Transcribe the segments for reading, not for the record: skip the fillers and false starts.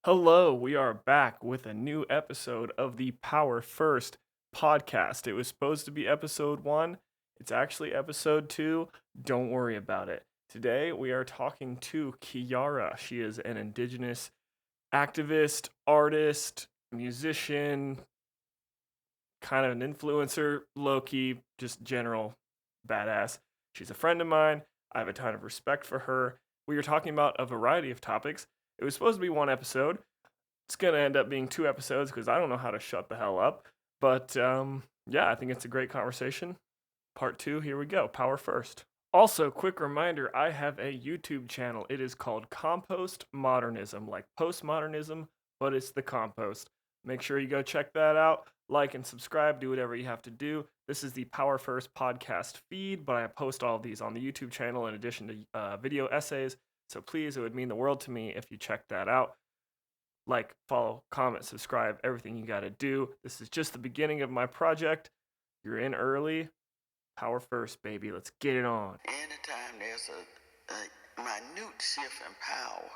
Hello, we are back with a new episode of the Power First podcast. It was supposed to be episode 1. It's actually episode 2. Don't worry about it. Today we are talking to Chiara. She is an indigenous activist, artist, musician, kind of an influencer, low-key, just general badass. She's a friend of mine. I have a ton of respect for her. We are talking about a variety of topics. It was supposed to be one episode. It's going to end up being 2 episodes because I don't know how to shut the hell up. But yeah, I think it's a great conversation. Part 2, here we go. Power first. Also, quick reminder, I have a YouTube channel. It is called Compost Modernism, like postmodernism, but it's the compost. Make sure you go check that out. Like and subscribe, do whatever you have to do. This is the Power First podcast feed, but I post all of these on the YouTube channel in addition to video essays. So please, it would mean the world to me if you check that out. Like, follow, comment, subscribe, everything you got to do. This is just the beginning of my project. You're in early. Power first, baby. Let's get it on. Anytime there's a minute shift in power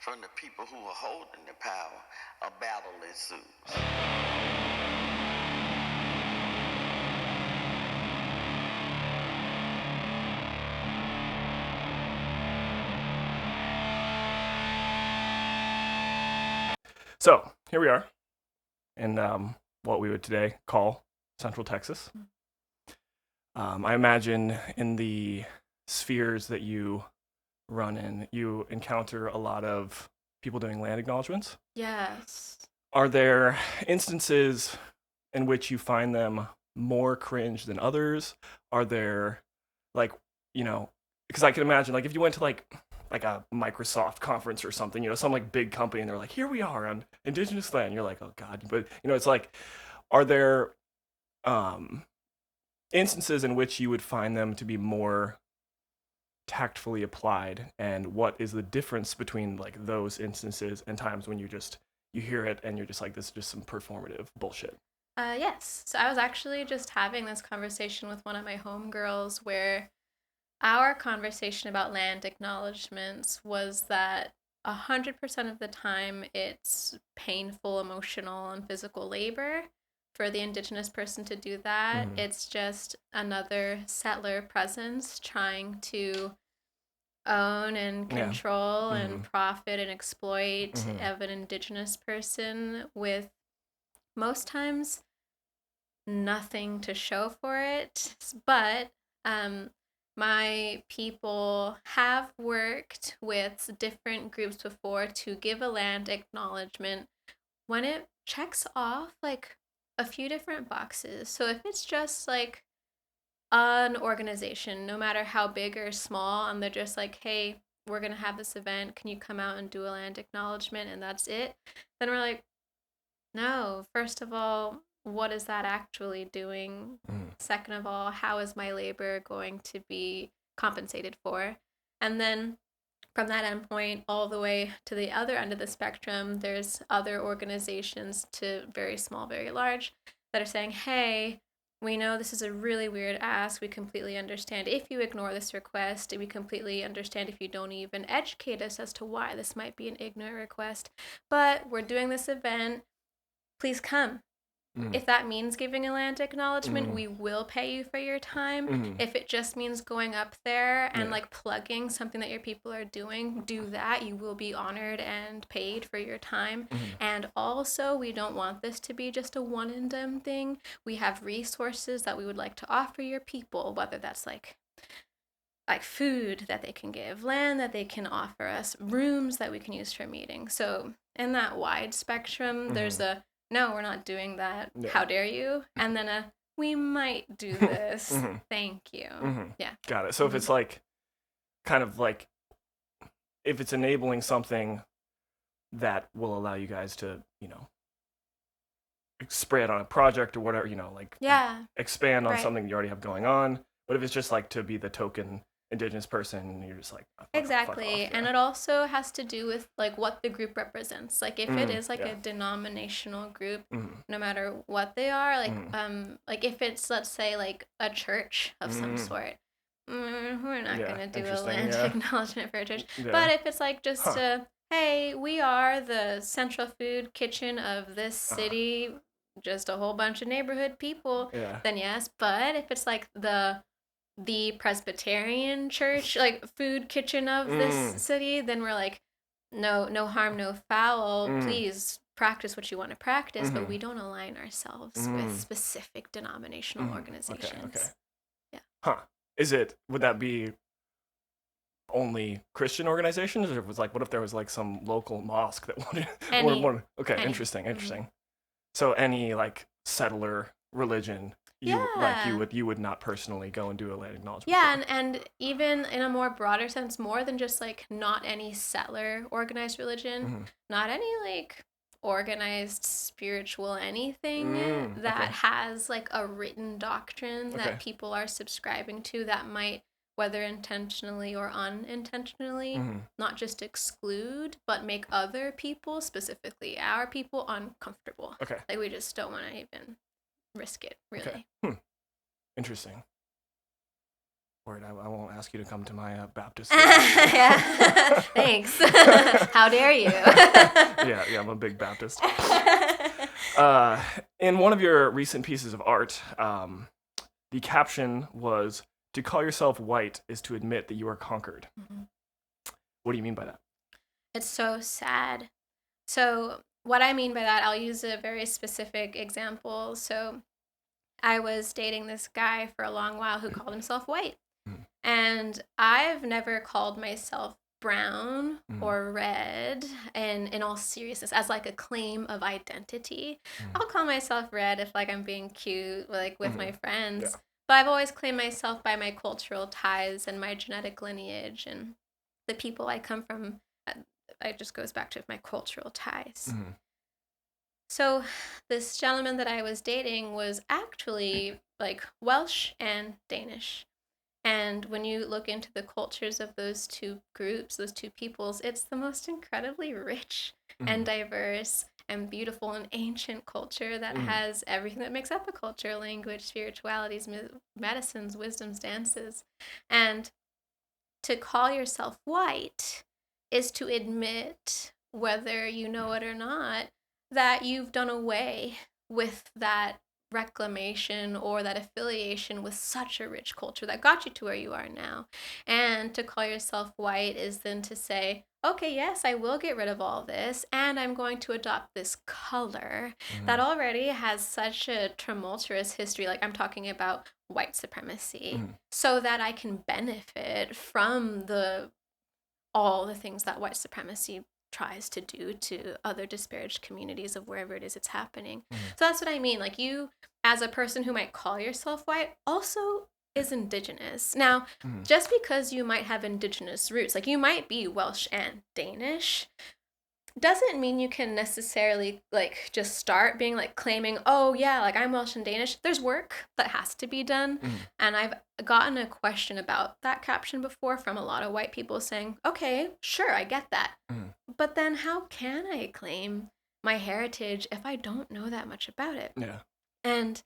from the people who are holding the power, a battle ensues. So, here we are in what we would today call Central Texas. I imagine in the spheres that you run in, you encounter a lot of people doing land acknowledgements. Yes. Are there instances in which you find them more cringe than others? Are there, like, because I can imagine, like, if you went to like a Microsoft conference or something, some like big company, and they're like, here we are on indigenous land. You're like, oh God. But, it's like, are there instances in which you would find them to be more tactfully applied? And what is the difference between like those instances and times when you hear it and you're just like, this is just some performative bullshit? Yes. So I was actually just having this conversation with one of my homegirls where our conversation about land acknowledgements was that 100% of the time it's painful, emotional, and physical labor for the indigenous person to do that. Mhm. It's just another settler presence trying to own and Yeah. control Mhm. and profit and exploit Mhm. of an indigenous person with most times nothing to show for it. But my people have worked with different groups before to give a land acknowledgement when it checks off like a few different boxes. So if it's just like an organization, no matter how big or small, and they're just like, hey, we're going to have this event. Can you come out and do a land acknowledgement? And that's it. Then we're like, no, first of all, what is that actually doing? Second of all, how is my labor going to be compensated for? And then from that endpoint all the way to the other end of the spectrum, there's other organizations to very small, very large that are saying, hey, we know this is a really weird ask. We completely understand if you ignore this request. We completely understand if you don't even educate us as to why this might be an ignorant request. But we're doing this event. Please come. If that means giving a land acknowledgement, we will pay you for your time. If it just means going up there and like plugging something that your people are doing, do that. You will be honored and paid for your time. And also, we don't want this to be just a one and done thing. We have resources that we would like to offer your people, whether that's like food that they can give, land that they can offer us, rooms that we can use for meetings. So in that wide spectrum, there's a no, we're not doing that. Yeah. How dare you? And then we might do this. Thank you. Yeah. Got it. So if it's like, kind of like, if it's enabling something that will allow you guys to, spread on a project or whatever, like expand on something you already have going on. But if it's just like to be the token indigenous person, you're just like, oh, exactly. Fuck off, and it also has to do with like what the group represents. Like if it is like a denominational group, no matter what they are, like if it's, let's say, like a church of some sort, we're not going to do a land acknowledgement for a church. But if it's like just hey, we are the central food kitchen of this Uh, city, just a whole bunch of neighborhood people, yeah. then yes. But if it's like the Presbyterian church, like food kitchen of this Mm, city, then we're like, no harm, no foul. mm, Please practice what you want to practice, but mm-hmm, we don't align ourselves with mm, specific denominational mm. Okay, okay. organizations. Yeah. Huh. Would that be only Christian organizations, or was like, what if there was like some local mosque that wanted, Any, okay, any. interesting, Mhm. interesting. So any like settler religion, Yeah. you would not personally go and do a land acknowledgement Yeah, for. and even in a more broader sense, more than just like not any settler organized religion, Mm-hmm. not any like organized spiritual anything that Okay, has like a written doctrine okay. that people are subscribing to that might, whether intentionally or unintentionally, Mm-hmm. not just exclude, but make other people, specifically our people, uncomfortable. Okay, Like we just don't want to even risk it, okay. really. Interesting. Word, I won't ask you to come to my Baptist. Yeah. Thanks. How dare you? Yeah, I'm a big Baptist. In one of your recent pieces of art, the caption was, "To call yourself white is to admit that you are conquered." Mhm. What do you mean by that? It's so sad. So, what I mean by that, I'll use a very specific example. So, I was dating this guy for a long while who called himself white. Mm, And I've never called myself brown mm, or red, and in all seriousness, as like a claim of identity. mm, I'll call myself red if like I'm being cute, like with my mhm. Yeah. friends. But I've always claimed myself by my cultural ties and my genetic lineage and the people I come from. It just goes back to my cultural ties. Mhm, So, this gentleman that I was dating was actually like Welsh and Danish. And when you look into the cultures of those two groups, those two peoples, it's the most incredibly rich and mhm, diverse and beautiful and ancient culture that mhm, has everything that makes up a culture: language, spiritualities, medicines, wisdoms, dances. And to call yourself white is to admit, whether you know it or not, that you've done away with that reclamation or that affiliation with such a rich culture that got you to where you are now. And to call yourself white is then to say, okay, yes, I will get rid of all this, and I'm going to adopt this color that mhm, already has such a tumultuous history. Like I'm talking about white supremacy, mhm, so that I can benefit from the all the things that white supremacy tries to do to other disparaged communities of wherever it is it's happening. mhm, So that's what I mean. Like you, as a person who might call yourself white, also is indigenous. Now, mhm. just because you might have indigenous roots, like you might be Welsh and Danish, doesn't mean you can necessarily like just start being like claiming, oh yeah, like I'm Welsh and Danish. There's work that has to be done. Mhm. And I've gotten a question about that caption before from a lot of white people saying, okay, sure, I get that. Mhm. But then how can I claim my heritage if I don't know that much about it? Yeah. And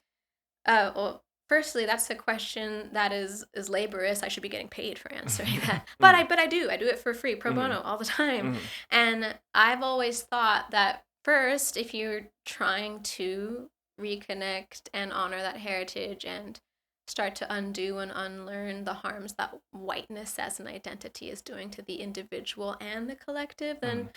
well, firstly, that's a question that is laborious. I should be getting paid for answering that. But Mhm, I do. I do it for free, pro mhm, bono, all the time. mhm, And I've always thought that first, if you're trying to reconnect and honor that heritage and start to undo and unlearn the harms that whiteness as an identity is doing to the individual and the collective, then mhm,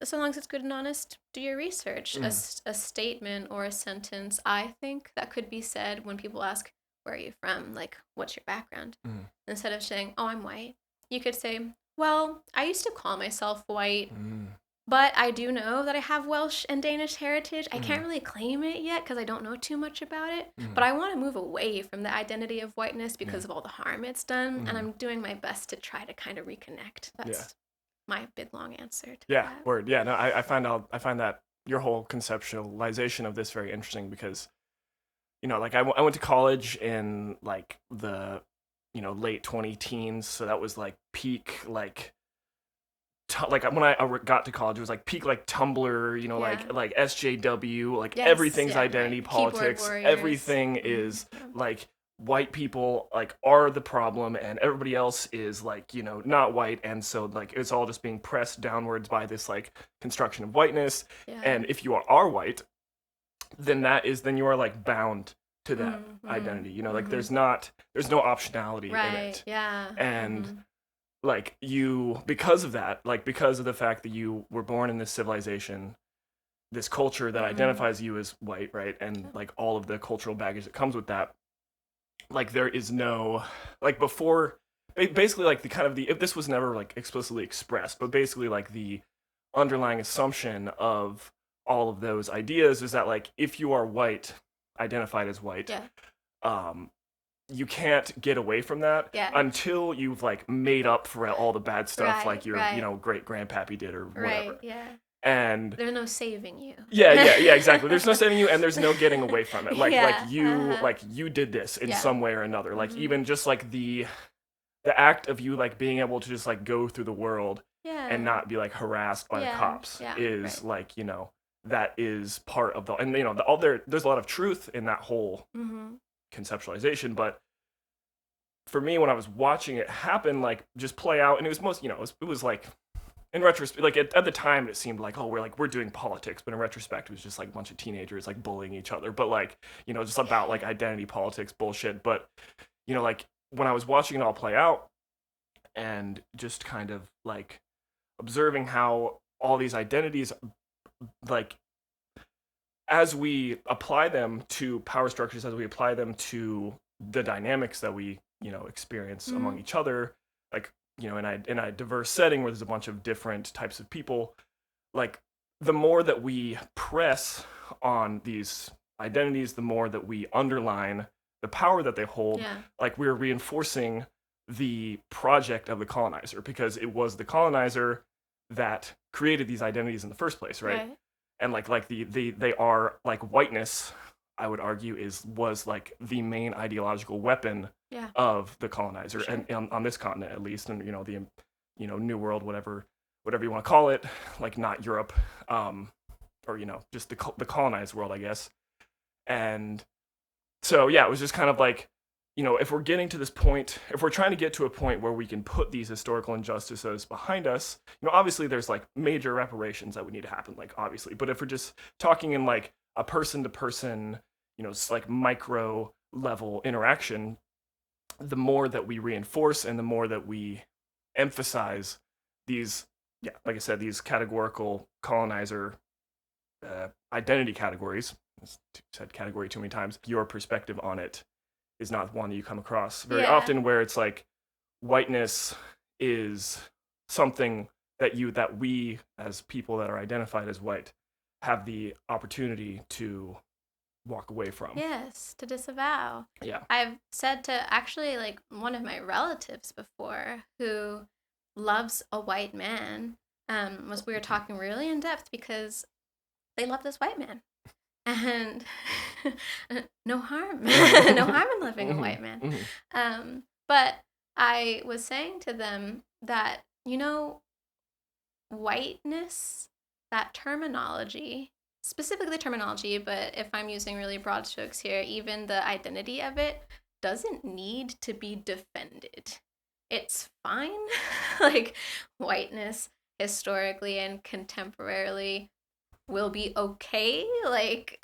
so long as it's good and honest, do your research. mhm. A statement or a sentence, I think, that could be said when people ask, where are you from? Like, what's your background? Mhm. Instead of saying, oh, I'm white, you could say, well, I used to call myself white, Mm, but I do know that I have Welsh and Danish heritage. I can't mhm, really claim it yet because I don't know too much about it, but mhm. I want to move away from the identity of whiteness Yeah. because of all the harm it's done, and Mhm. I'm doing my best to try to kind of reconnect. Yeah. That's my big long answer to Yeah. that. Word. Yeah. No, I find that your whole conceptualization of this very interesting because, like I went to college in like the, late 20 teens. So that was like peak, like, like when I got to college, it was like peak, like Tumblr, Yeah. like SJW, like Yes, everything's yeah, identity right. Keyboard politics. warriors. Everything Mhm, is yeah. like white people like are the problem and everybody else is like, you know, not white, and so like it's all just being pressed downwards by this like construction of whiteness. Yeah. And if you are white, then you are like bound to that identity, you know, like there's no optionality in it. Yeah. And like you, because of that, like because of the fact that you were born in this civilization, this culture that identifies you as white, right, and like all of the cultural baggage that comes with that, like there is no, like before, basically like the kind of the, if this was never like explicitly expressed, but basically like the underlying assumption of all of those ideas is that like if you are white, identified as white, you can't get away from that until you've like made up for all the bad stuff like your you know great grandpappy did or whatever. And there's no saving you. Yeah, exactly. There's no saving you, and there's no getting away from it. Like you did this in some way or another. Like even just like the act of you like being able to just like go through the world and not be like harassed by the cops is like, you know, that is part of the, and you know, there's a lot of truth in that whole conceptualization. But for me, when I was watching it happen, like just play out, and it was most, you know, it was like, in retrospect, like at the time it seemed like, oh, we're doing politics, but in retrospect it was just like a bunch of teenagers like bullying each other, but like, you know, just about like identity politics bullshit. But you know, like when I was watching it all play out and just kind of like observing how all these identities, like as we apply them to power structures, as we apply them to the dynamics that we, you know, experience among each other, like, you know, in a diverse setting where there's a bunch of different types of people, like the more that we press on these identities, the more that we underline the power that they hold, like we're reinforcing the project of the colonizer, because it was the colonizer that created these identities in the first place, right? And like they are like whiteness, I would argue, was like the main ideological weapon of the colonizer, and on this continent at least, and you know, the, you know, New World, whatever you want to call it, like not Europe, or you know, just the colonized world, I guess. And so yeah, it was just kind of like, you know, if we're getting to this point, if we're trying to get to a point where we can put these historical injustices behind us, you know, obviously there's like major reparations that would need to happen, like obviously, but if we're just talking in like a person to person, you know, it's like micro level interaction, the more that we reinforce and the more that we emphasize these, like I said, these categorical colonizer identity categories, I said category too many times, your perspective on it is not one that you come across very often, where it's like whiteness is something that we as people that are identified as white have the opportunity to walk away from. Yes, to disavow. Yeah. I've said to actually like one of my relatives before who loves a white man, we were talking really in depth because they love this white man. And no harm. No harm in loving a white man. But I was saying to them that, you know, whiteness, that terminology, specifically the terminology, but if I'm using really broad strokes here, even the identity of it doesn't need to be defended. It's fine. Like, whiteness historically and contemporarily will be okay. Like,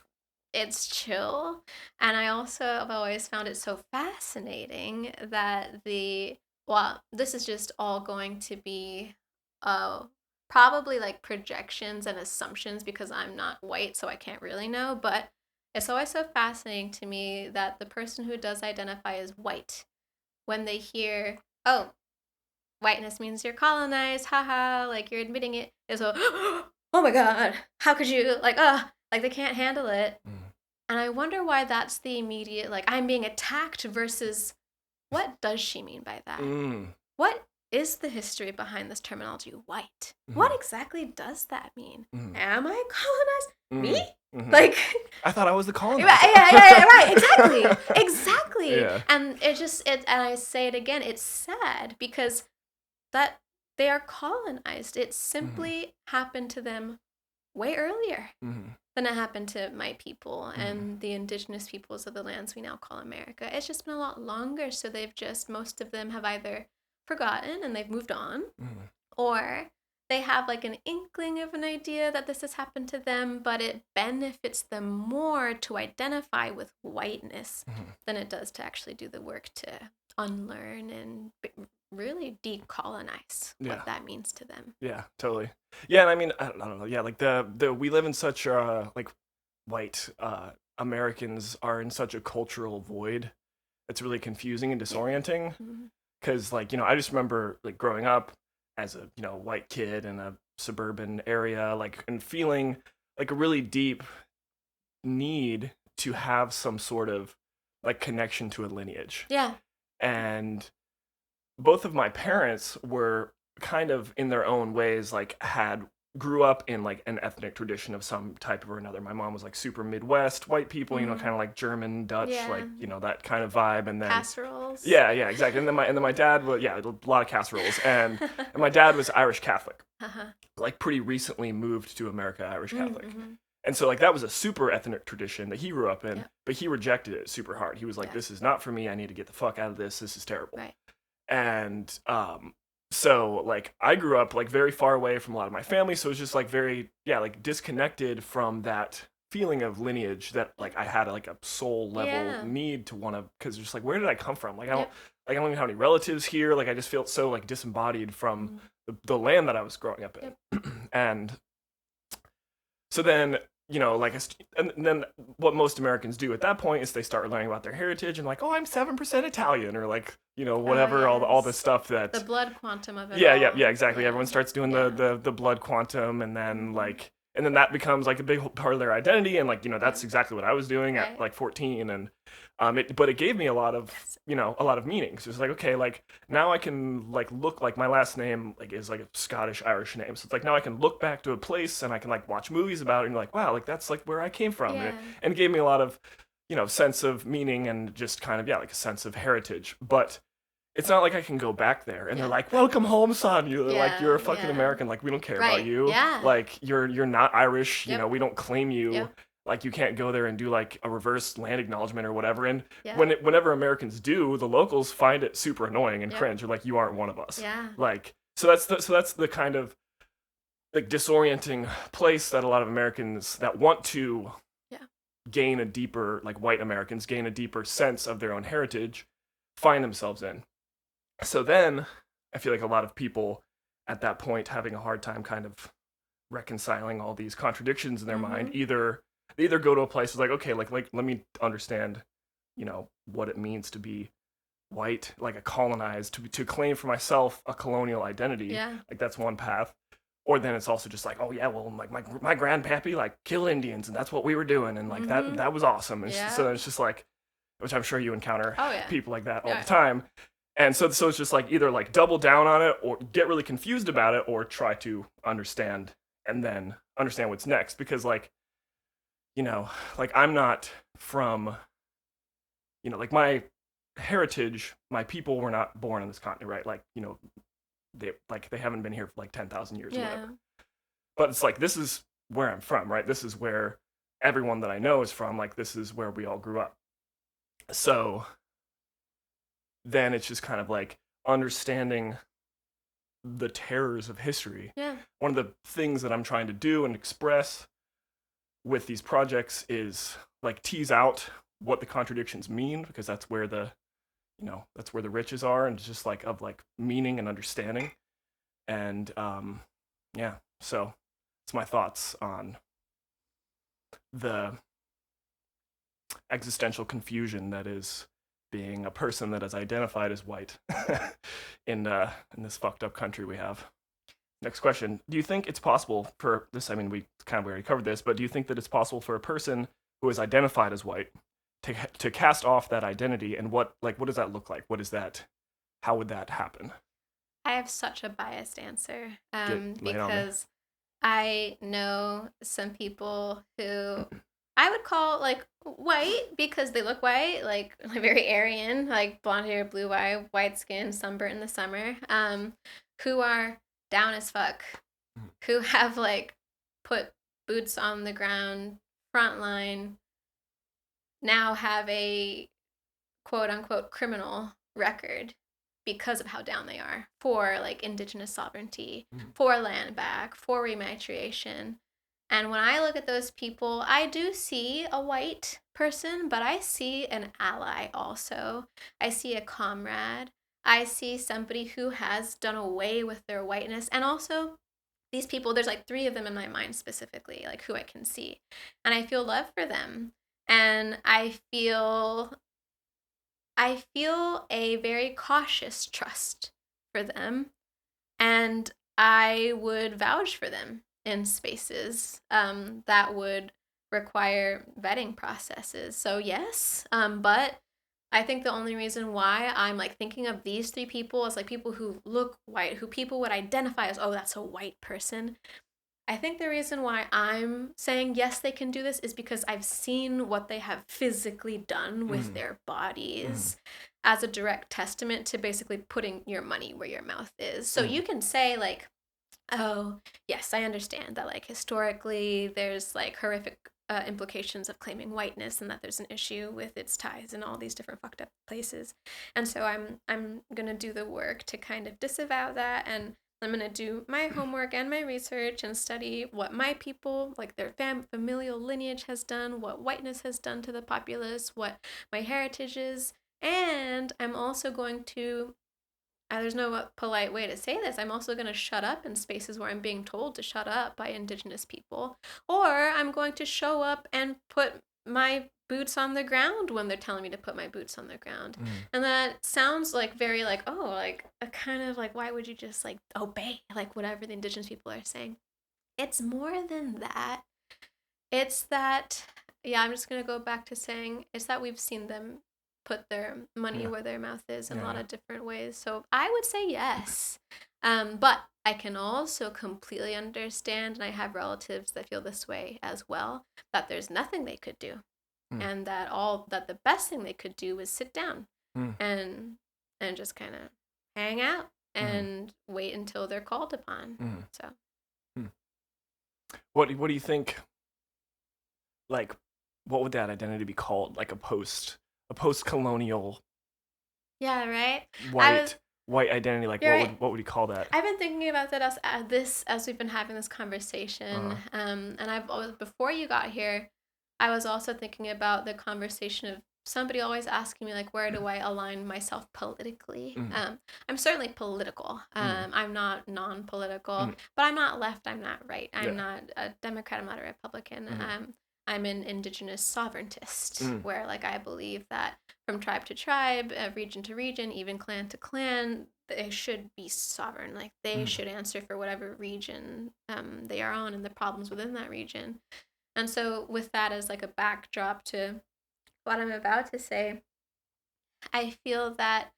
it's chill. And I also have always found it so fascinating that this is just all going to be probably like projections and assumptions because I'm not white, so I can't really know, but it's always so fascinating to me that the person who does identify as white, when they hear, oh, whiteness means you're colonized, haha, like you're admitting it, is a, oh my god, how could you, like they can't handle it. And I wonder why that's the immediate, like, I'm being attacked versus what does she mean by that? What is the history behind this terminology, white? What exactly does that mean? Am I colonized? Me? Like, I thought I was the colonizer. Yeah, right, exactly. Yeah. And and I say it again, it's sad because that they are colonized. It simply happened to them way earlier. than it happened to my people and the indigenous peoples of the lands we now call America. It's just been a lot longer, so most of them have either forgotten and they've moved on, or they have like an inkling of an idea that this has happened to them, but it benefits them more to identify with whiteness than it does to actually do the work to unlearn and really decolonize what that means to them. Yeah, totally. Yeah, and I mean, I don't know. Yeah, like the we live in such like white Americans are in such a cultural void. It's really confusing and disorienting because like, I just remember like growing up as a, white kid in a suburban area, like, and feeling like a really deep need to have some sort of like connection to a lineage. Yeah. And both of my parents were kind of in their own ways, like grew up in like an ethnic tradition of some type or another. My mom was like super Midwest white people, kind of like German, Dutch, like, that kind of vibe. And then casseroles. Yeah, exactly. And then my dad was, a lot of casseroles. And my dad was Irish Catholic, like pretty recently moved to America, Irish Catholic. And so like that was a super ethnic tradition that he grew up in, but he rejected it super hard. He was like, this is not for me. I need to get the fuck out of this. This is terrible. Right. And so like I grew up like very far away from a lot of my family, so it was just like very like disconnected from that feeling of lineage that like I had like a soul level need to want to, because just like, where did I come from? Like I don't even have any relatives here. Like I just feel so like disembodied from the land that I was growing up in. And so then and then what most Americans do at that point is they start learning about their heritage and like, oh, I'm 7% Italian, or like, whatever, all the stuff that the blood quantum of it. Yeah, exactly. Everyone starts doing the blood quantum, and then and then that becomes like a big part of their identity, and like, that's exactly what I was doing at like 14, and but it gave me a lot of a lot of meaning. So it's like, okay, like now I can like look, like my last name like is like a Scottish Irish name, so it's like now I can look back to a place and I can like watch movies about it and like, wow, like that's like where I came from. And it gave me a lot of sense of meaning and just kind of like a sense of heritage. But it's not like I can go back there and they're like, welcome home, son. You're a fucking American. Like, we don't care about you. Yeah. Like, you're not Irish. We don't claim you. Like, you can't go there and do like a reverse land acknowledgement or whatever. And whenever Americans do, the locals find it super annoying and cringe. They're like, you aren't one of us. Yeah. Like, so that's the kind of like disorienting place that a lot of Americans that want to gain a deeper, like white Americans gain a deeper sense of their own heritage, find themselves in. So then I feel like a lot of people at that point having a hard time kind of reconciling all these contradictions in their mind. They either go to a place like, okay, like let me understand, what it means to be white, like a colonized, to claim for myself a colonial identity. Yeah. Like that's one path. Or then it's also just like, oh yeah, well, like my grandpappy like kill Indians and that's what we were doing, and like that was awesome. And so then it's just like, which I'm sure you encounter people like that all the time. And so it's just like either like double down on it or get really confused about it, or try to understand and then understand what's next. Because like, like I'm not from, like my heritage, my people were not born on this continent, right? Like, they haven't been here for like 10,000 years or whatever. But it's like, this is where I'm from, right? This is where everyone that I know is from. Like, this is where we all grew up. So then it's just kind of like understanding the terrors of history. Yeah. One of the things that I'm trying to do and express with these projects is like tease out what the contradictions mean, because that's where the riches are, and just like of like meaning and understanding. And so it's my thoughts on the existential confusion that is being a person that is identified as white in this fucked up country we have. Next question. Do you think it's possible for this, I mean, we kind of already covered this, but do you think that it's possible for a person who is identified as white to cast off that identity? And what does that look like? What is that? How would that happen? I have such a biased answer because I know some people who I would call like white because they look white, like very Aryan, like blonde hair, blue eye, white skin, sunburnt in the summer, who are down as fuck, who have like put boots on the ground front line now have a quote unquote criminal record because of how down they are for like indigenous sovereignty, for land back, for rematriation. And when I look at those people, I do see a white person, but I see an ally also. I see a comrade. I see somebody who has done away with their whiteness. And also, these people, there's like 3 of them in my mind specifically, like who I can see. And I feel love for them. And I feel a very cautious trust for them, and I would vouch for them in spaces that would require vetting processes. So yes, but I think the only reason why I'm like thinking of these 3 people as like people who look white, who people would identify as, oh, that's a white person. I think the reason why I'm saying yes, they can do this is because I've seen what they have physically done with their bodies as a direct testament to basically putting your money where your mouth is. So you can say like, oh, yes, I understand that like historically there's like horrific implications of claiming whiteness and that there's an issue with its ties in all these different fucked up places. And so I'm going to do the work to kind of disavow that, and I'm going to do my homework and my research and study what my people, like their familial lineage has done, what whiteness has done to the populace, what my heritage is. And I'm also going to, there's no polite way to say this, I'm also going to shut up in spaces where I'm being told to shut up by indigenous people. Or I'm going to show up and put my boots on the ground when they're telling me to put my boots on the ground. And that sounds like very like, oh, like a kind of like, why would you just like obey like whatever the indigenous people are saying? It's more than that. It's that, yeah, I'm just going to go back to saying it's that we've seen them put their money where their mouth is in a lot of different ways. So I would say yes. But I can also completely understand, and I have relatives that feel this way as well, that there's nothing they could do. And that the best thing they could do was sit down and just kind of hang out and wait until they're called upon. So what do you think, like, what would that identity be called? Like a post-colonial yeah, right? white identity, like what would you call that? I've been thinking about that as we've been having this conversation. And I've always, before you got here, I was also thinking about the conversation of somebody always asking me like, where do I align myself politically? I'm certainly political. I'm not non-political, but I'm not left, I'm not right. I'm not a Democrat, I'm not a Republican. I'm an indigenous sovereigntist, where like I believe that from tribe to tribe, region to region, even clan to clan, they should be sovereign. Like they should answer for whatever region they are on and the problems within that region. And so with that as like a backdrop to what I'm about to say, I feel that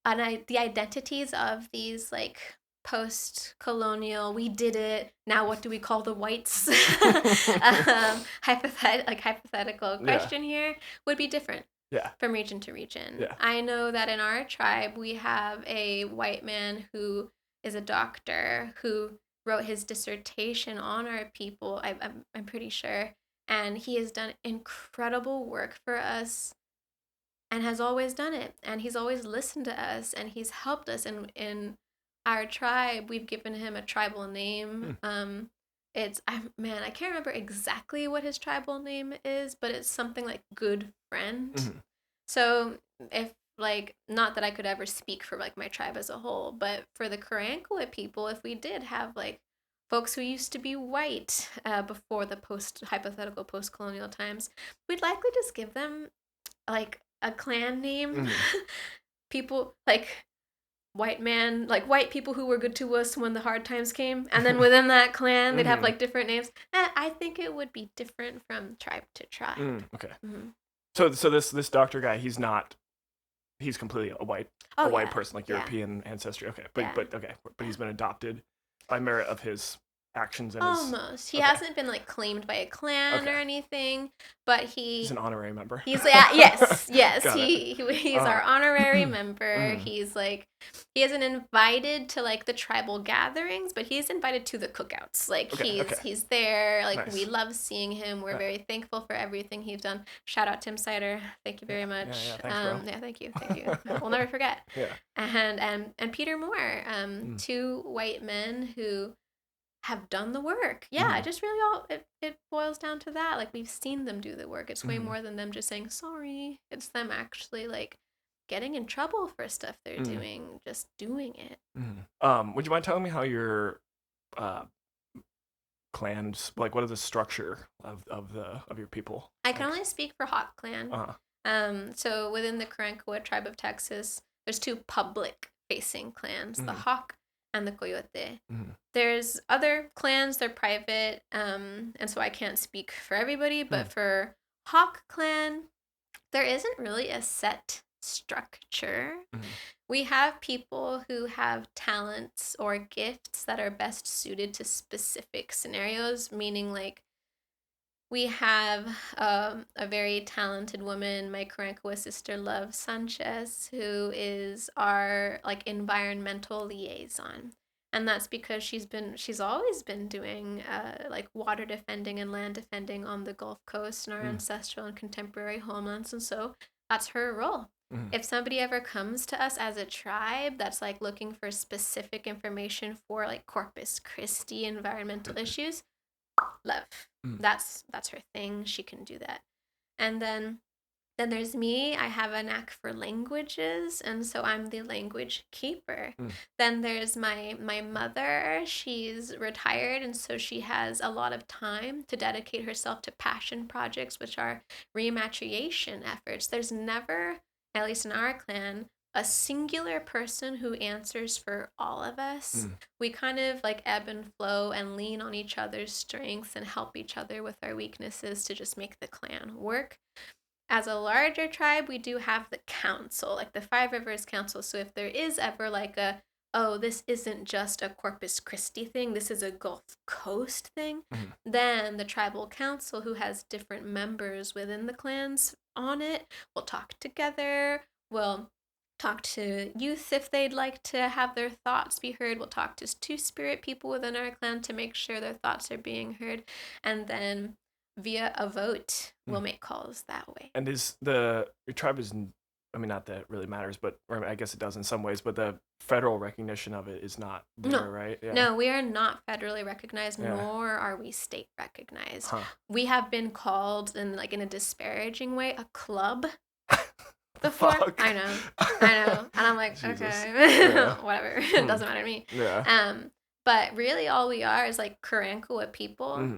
the identities of these like post-colonial, we did it, now what do we call the whites, hypothetical question here would be different from region to region. I know that in our tribe we have a white man who is a doctor who wrote his dissertation on our people, I'm pretty sure, and he has done incredible work for us and has always done it, and he's always listened to us, and he's helped us in our tribe. We've given him a tribal name. I can't remember exactly what his tribal name is, but it's something like good friend. So if like, not that I could ever speak for like my tribe as a whole, but for the Karankawa people, if we did have like folks who used to be white before the hypothetical post-colonial times, we'd likely just give them like a clan name. People like white man, like white people who were good to us when the hard times came, and then within that clan they'd have like different names. I think it would be different from tribe to tribe. Okay. So this doctor guy, he's completely a white person, like European ancestry. Okay, but he's been adopted by merit of his actions and Almost. He Okay. hasn't been like claimed by a clan Okay. or anything, but He's an honorary member. he's yes. Got it. He's our honorary member. Mm. He's like he isn't invited to like the tribal gatherings, but he's invited to the cookouts. Like Okay, he's there. Like Nice. we love seeing him. We're Yeah. very thankful for everything he's done. Shout out Tim Sider. Thank you very much. Yeah, thanks, bro. Yeah, thank you. We'll never forget. Yeah. And Peter Moore, two white men who have done the work. Yeah, just really it boils down to that. Like we've seen them do the work. It's way more than them just saying sorry. It's them actually like getting in trouble for stuff they're doing, just doing it. Would you mind telling me how your clans, like what is the structure of your people? I can only speak for Hawk Clan. So within the Karankawa tribe of Texas, there's two public facing clans, the Hawk and the Coyote. There's other clans, they're private, and so I can't speak for everybody, but for Hawk Clan, there isn't really a set structure. We have people who have talents or gifts that are best suited to specific scenarios, meaning like we have a very talented woman, my Karankawa sister Love Sanchez, who is our like environmental liaison. And that's because she's always been doing like water defending and land defending on the Gulf Coast and our ancestral and contemporary homelands. And so that's her role. If somebody ever comes to us as a tribe that's like looking for specific information for like Corpus Christi environmental issues, Love. That's her thing. She can do that. And then there's me. I have a knack for languages, and so I'm the language keeper. Then there's my mother. She's retired, and so she has a lot of time to dedicate herself to passion projects, which are rematriation efforts. There's never, at least in our clan, a singular person who answers for all of us. We kind of like ebb and flow and lean on each other's strengths and help each other with our weaknesses to just make the clan work. As a larger tribe, we do have the council, like the Five Rivers Council. So if there is ever like this isn't just a Corpus Christi thing, this is a Gulf Coast thing, then the tribal council, who has different members within the clans on it, will talk together. We'll talk to youth if they'd like to have their thoughts be heard. We'll talk to two-spirit people within our clan to make sure their thoughts are being heard. And then via a vote, we'll make calls that way. And your tribe is, I mean, not that it really matters, but or I guess it does in some ways, but the federal recognition of it is not there, right? Yeah. No, we are not federally recognized, nor are we state recognized. We have been called in a disparaging way, a club. Before. Fuck. I know. And I'm like, Jesus. okay, whatever. It doesn't matter to me. Yeah. But really all we are is like Karankawa people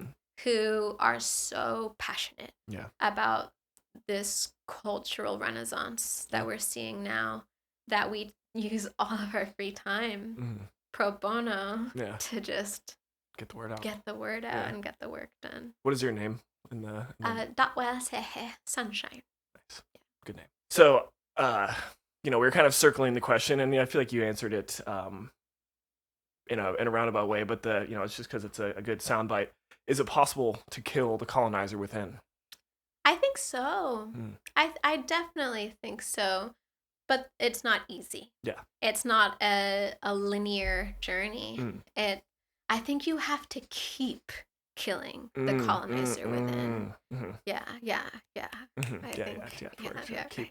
who are so passionate about this cultural renaissance that we're seeing now, that we use all of our free time pro bono to just get the word out and get the work done. What is your name in the Do'wal Sehi, sunshine. Nice. Good name. So, we were kind of circling the question, and I feel like you answered it in a roundabout way, but it's just because it's a good soundbite. Is it possible to kill the colonizer within? I think so. I definitely think so, but it's not easy. Yeah. It's not a linear journey. I think you have to keep killing the colonizer within. Yeah.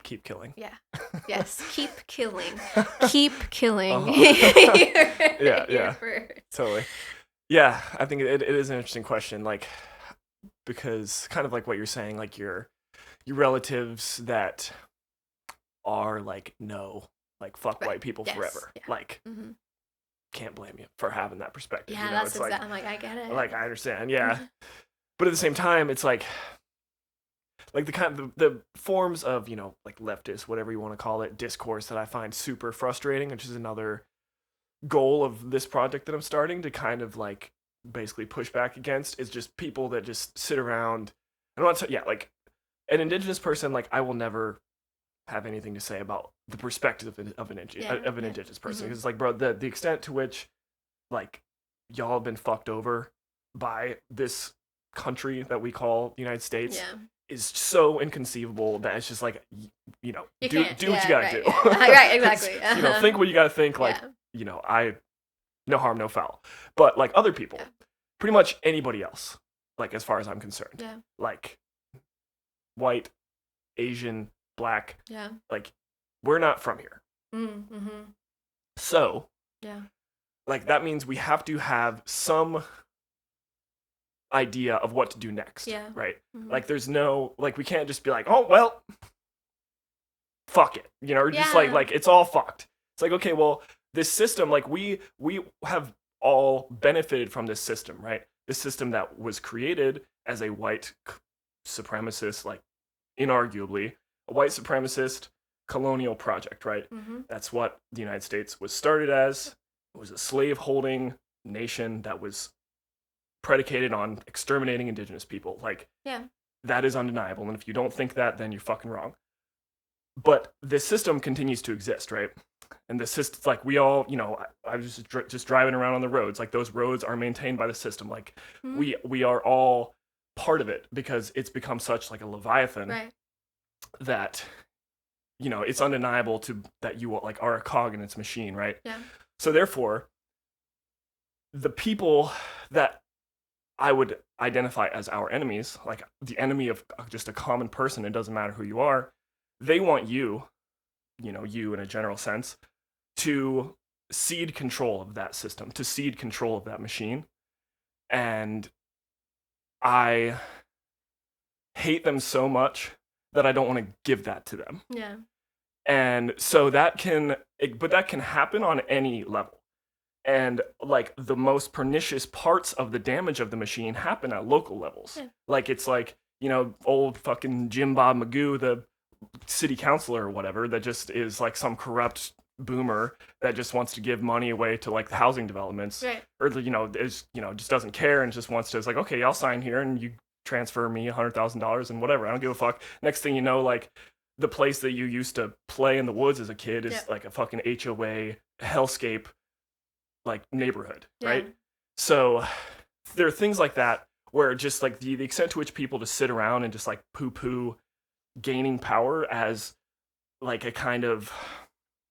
Keep killing. Yeah. Yes. Keep killing. Keep killing. Yeah. Totally. Yeah, I think it is an interesting question, like, because kind of like what you're saying, like your relatives that are like, no, like fuck white people forever. Yeah. Like, can't blame you for having that perspective. Yeah, that's exactly. I'm like, I get it. Like, I understand. Yeah, but at the same time, it's like the kind of the forms of like leftist, whatever you want to call it, discourse that I find super frustrating, which is another goal of this project that I'm starting to kind of like basically push back against, is just people that just sit around. I don't want to. Yeah, like an indigenous person, like I will never have anything to say about the perspective of an indigenous person, because it's like, bro, the extent to which like y'all have been fucked over by this country that we call the United States Yeah. is so inconceivable that it's just like, you know, You do can't. what you gotta Right, do. yeah. Right, exactly. You know, think what you gotta think. Like, Yeah. you know, no harm, no foul. But like other people, Yeah. pretty much anybody else, like as far as I'm concerned, Yeah. like white, Asian, black, Yeah. like we're not from here. Mm-hmm. So, Yeah. like that means we have to have some idea of what to do next. Yeah. Right? Mhm. Like there's no, like we can't just be like, oh well, fuck it. You know, or just Yeah. like it's all fucked. It's like, okay, well, this system, like we have all benefited from this system, right? This system that was created as a white supremacist, like inarguably a white supremacist colonial project, right? Mm-hmm. That's what the United States was started as. It was a slave-holding nation that was predicated on exterminating indigenous people. Like, Yeah. that is undeniable. And if you don't think that, then you're fucking wrong. But this system continues to exist, right? And the system, like we all, you know, I was just driving around on the roads. Like those roads are maintained by the system. Like Mhm. we are all part of it because it's become such like a leviathan Right. that, you know, it's undeniable that you like are a cog in its machine, right? Yeah. So therefore, the people that I would identify as our enemies, like the enemy of just a common person, it doesn't matter who you are, they want you know, you in a general sense, to cede control of that system, to cede control of that machine. And I hate them so much that I don't want to give that to them. Yeah. And so that can happen on any level. And like the most pernicious parts of the damage of the machine happen at local levels. Yeah. Like it's like, you know, old fucking Jim Bob Magoo, the city councilor or whatever, that just is like some corrupt boomer that just wants to give money away to like the housing developments. Right. Or, you know, is, you know, just doesn't care and just wants to, it's like, okay, I'll sign here and you transfer me $100,000 and whatever. I don't give a fuck. Next thing you know, like the place that you used to play in the woods as a kid is like a fucking HOA hellscape like neighborhood, right? So there are things like that where just like the extent to which people just sit around and just like poo-poo gaining power as like a kind of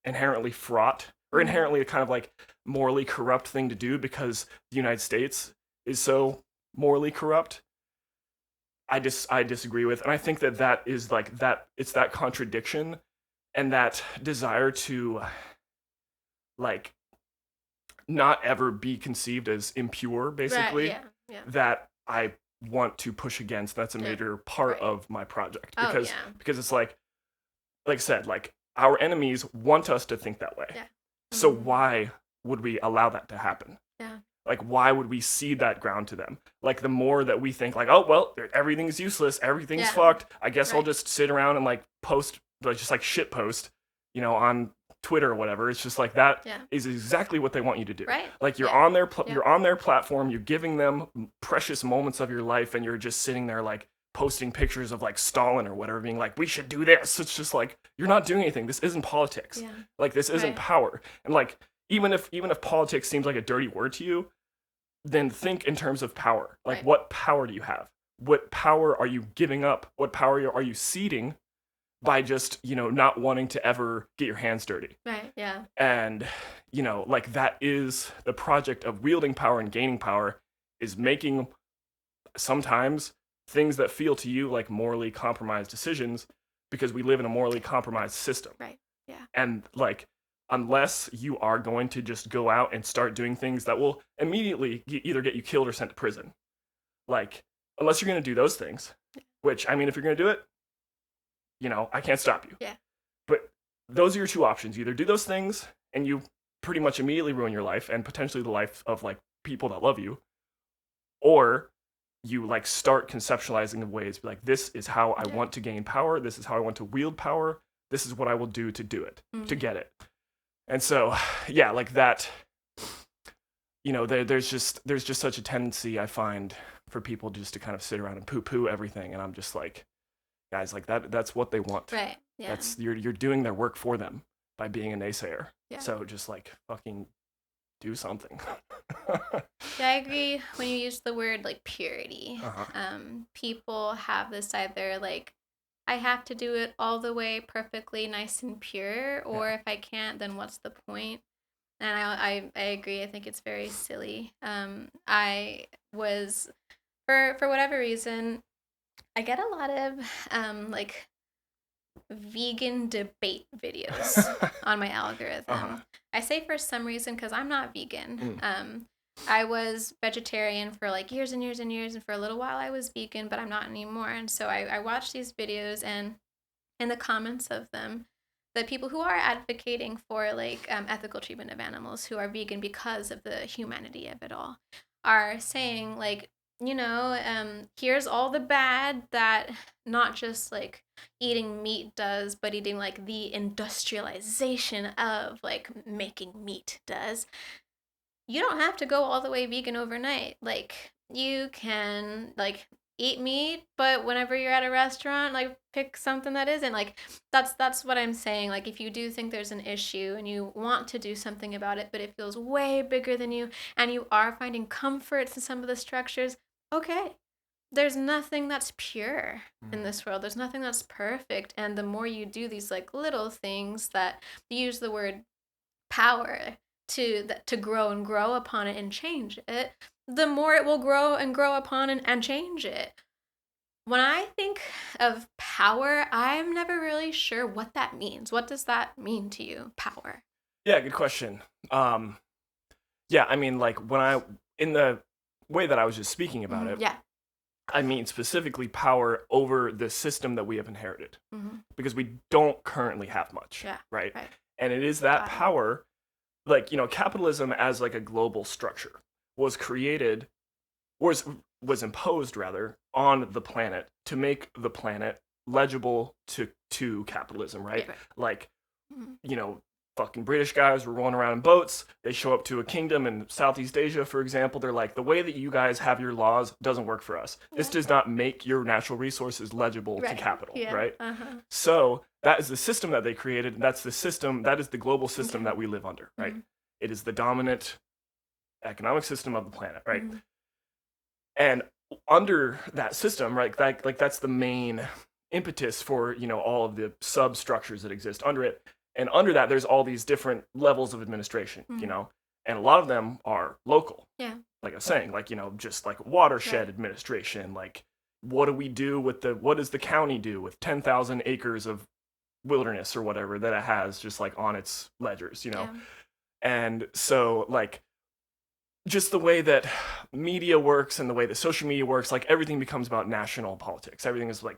inherently fraught or inherently a kind of like morally corrupt thing to do because the United States is so morally corrupt. I disagree with, and I think that is like that, it's that contradiction and that desire to like not ever be conceived as impure, basically, Right. Yeah. that I want to push against. That's a major part of my project because it's like I said, like our enemies want us to think that way. Yeah. So why would we allow that to happen? Yeah. Like why would we cede that ground to them? Like the more that we think like, oh well, everything's useless, everything's fucked, I guess I'll just sit around and like post, like just like shit post, you know, on Twitter or whatever. It's just like that is exactly what they want you to do. Right. Like you're on their you're on their platform, you're giving them precious moments of your life, and you're just sitting there like posting pictures of like Stalin or whatever, being like, we should do this. It's just like you're not doing anything. This isn't politics. Yeah. Like this isn't power. And like even if politics seems like a dirty word to you, then think in terms of power. Like what power do you have? What power are you giving up? What power are you ceding by just, you know, not wanting to ever get your hands dirty? Right, yeah. And, you know, like that is the project of wielding power and gaining power, is making sometimes things that feel to you like morally compromised decisions because we live in a morally compromised system. Right, yeah. And like, unless you are going to just go out and start doing things that will immediately either get you killed or sent to prison, like, unless you're going to do those things, which, I mean, if you're going to do it, you know, I can't stop you. Yeah. But those are your two options. You either do those things and you pretty much immediately ruin your life and potentially the life of like people that love you, or you like start conceptualizing the ways like, this is how I want to gain power. This is how I want to wield power. This is what I will do to it, to get it. And so, yeah, like that, you know, there's just such a tendency I find for people just to kind of sit around and poo-poo everything. And I'm just like, guys, like that's what they want. Right. Yeah. That's you're doing their work for them by being a naysayer. Yeah. So just like fucking do something. Yeah, I agree when you use the word like purity. Uh-huh. People have this either like I have to do it all the way perfectly nice and pure, or Yeah. if I can't, then what's the point? And I agree. I think it's very silly. I was for whatever reason, I get a lot of like vegan debate videos on my Uh-huh. algorithm. I say for some reason because I'm not vegan. Mm. I was vegetarian for like years and years and years, and for a little while I was vegan, but I'm not anymore. And so I watch these videos, and in the comments of them, the people who are advocating for like ethical treatment of animals who are vegan because of the humanity of it all are saying like, here's all the bad that not just like eating meat does, but eating like the industrialization of like making meat does. You don't have to go all the way vegan overnight. Like you can like eat meat, but whenever you're at a restaurant, like pick something that isn't. Like that's what I'm saying. Like if you do think there's an issue and you want to do something about it, but it feels way bigger than you and you are finding comforts in some of the structures, okay. There's nothing that's pure in this world. There's nothing that's perfect. And the more you do these like little things that use the word power to grow and grow upon it and change it, the more it will grow and grow upon and change it. When I think of power, I'm never really sure what that means. What does that mean to you, power? Yeah, good question. Yeah, I mean, like in the way that I was just speaking about it, Yeah. I mean specifically power over the system that we have inherited Mm-hmm. because we don't currently have much, Yeah. right? Right. And it is that Got it. power, like, capitalism as like a global structure was created, was imposed rather on the planet to make the planet legible to capitalism, right? Yeah, right. Like, Mm-hmm. fucking British guys were rolling around in boats. They show up to a kingdom in Southeast Asia, for example. They're like, the way that you guys have your laws doesn't work for us. This Yeah. does not make your natural resources legible to Right. capital, Yeah. right? Uh-huh. So that is the system that they created. And that's the system, that is the global system Okay. that we live under, right? Mhm. It is the dominant economic system of the planet, right? Mhm. And under that system, right, that's the main impetus for all of the substructures that exist under it. And under that, there's all these different levels of administration, Mhm. and a lot of them are local. Yeah. Like I was saying, like just like watershed Right. administration, like what does the county do with 10,000 acres of wilderness or whatever that it has just like on its ledgers, Yeah. And so like just the way that media works and the way that social media works, like everything becomes about national politics. Everything is like,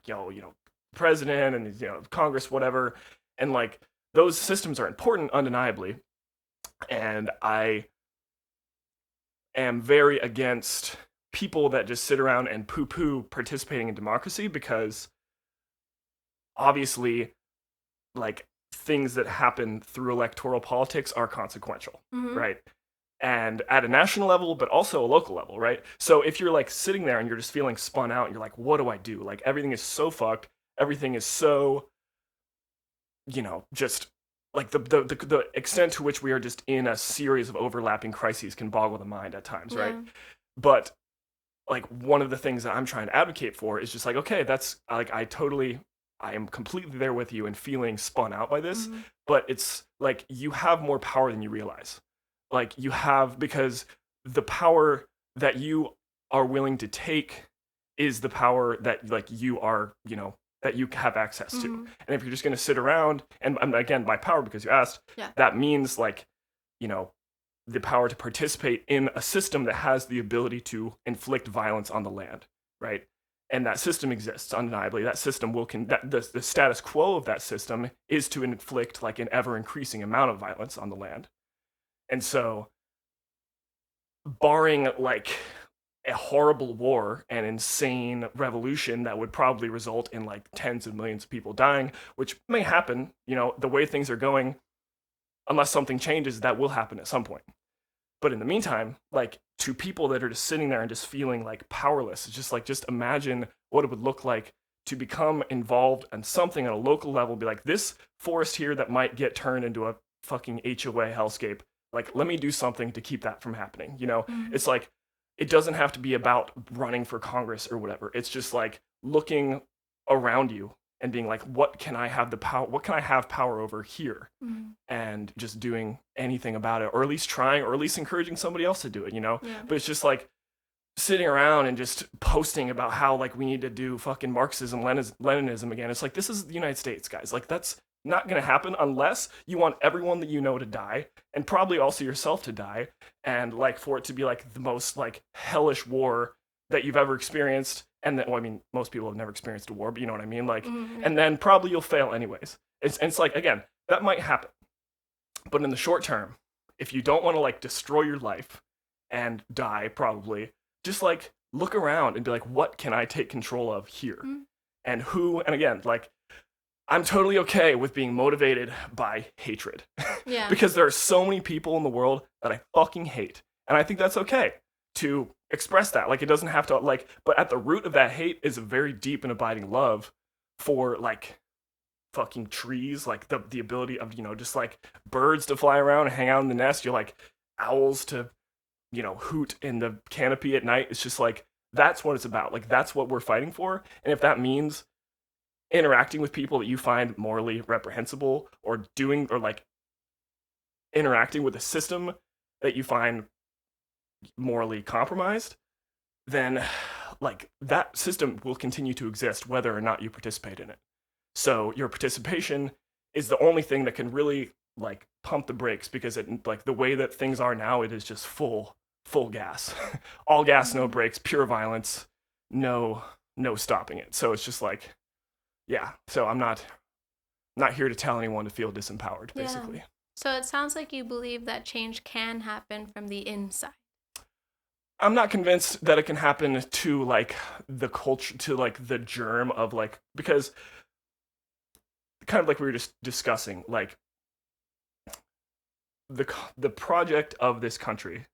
president and, Congress, whatever. And like those systems are important, undeniably. And I am very against people that just sit around and poo poo participating in democracy because obviously, like, things that happen through electoral politics are consequential, Mhm. right? And at a national level, but also a local level, right? So if you're like sitting there and you're just feeling spun out, and you're like, what do I do? Like everything is so fucked. Everything is so, just like the extent to which we are just in a series of overlapping crises can boggle the mind at times, right? Yeah. But like one of the things that I'm trying to advocate for is just like, okay, that's like I am completely there with you and feeling spun out by this, Mhm. but it's like you have more power than you realize. Like you have, because the power that you are willing to take is the power that like you are, that you have access to. Mhm. And if you're just going to sit around, and again, by power, because you asked, Yeah. that means like, you know, the power to participate in a system that has the ability to inflict violence on the land, right? And that system exists undeniably. That system the status quo of that system is to inflict like an ever increasing amount of violence on the land. And so, barring like a horrible war and insane revolution that would probably result in like tens of millions of people dying, which may happen, the way things are going, unless something changes, that will happen at some point. But in the meantime, like to people that are just sitting there and just feeling like powerless, it's just like, just imagine what it would look like to become involved in something at a local level, be like, this forest here that might get turned into a fucking HOA hellscape, Like, let me do something to keep that from happening. You know, Mhm. it's like, it doesn't have to be about running for Congress or whatever. It's just like looking around you and being like, what can I have the power? What can I have power over here? Mhm. And just doing anything about it, or at least trying, or at least encouraging somebody else to do it, you know? Yeah. But it's just like sitting around and just posting about how like we need to do fucking Marxism, Leninism again. It's like, this is the United States, guys. Like, that's not going to happen unless you want everyone that you know to die, and probably also yourself to die, and like for it to be like the most like hellish war that you've ever experienced. And then, well, I mean, most people have never experienced a war, but you know what I mean? Like, Mhm. and then probably you'll fail anyways. It's like, again, that might happen. But in the short term, if you don't want to like destroy your life and die, probably, just like look around and be like, what can I take control of here? Mhm. And who, and again, like, I'm totally okay with being motivated by hatred. Yeah. Because there are so many people in the world that I fucking hate. And I think that's okay to express that. Like, it doesn't have to, like, but at the root of that hate is a very deep and abiding love for, like, fucking trees, like the ability of, you know, just like birds to fly around and hang out in the nest. You're like owls to, you know, hoot in the canopy at night. It's just like, that's what it's about. Like, that's what we're fighting for. And if that means interacting with people that you find morally reprehensible, or doing, or like interacting with a system that you find morally compromised, then like that system will continue to exist whether or not you participate in it. So your participation is the only thing that can really like pump the brakes, because it, like, the way that things are now, it is just full gas. All gas, no Mhm. brakes, pure violence, no stopping it. So it's just like, yeah, so I'm not here to tell anyone to feel disempowered, Yeah. basically. So it sounds like you believe that change can happen from the inside. I'm not convinced that it can happen to like the culture, to like the germ of like, because kind of like we were just discussing, like the project of this country,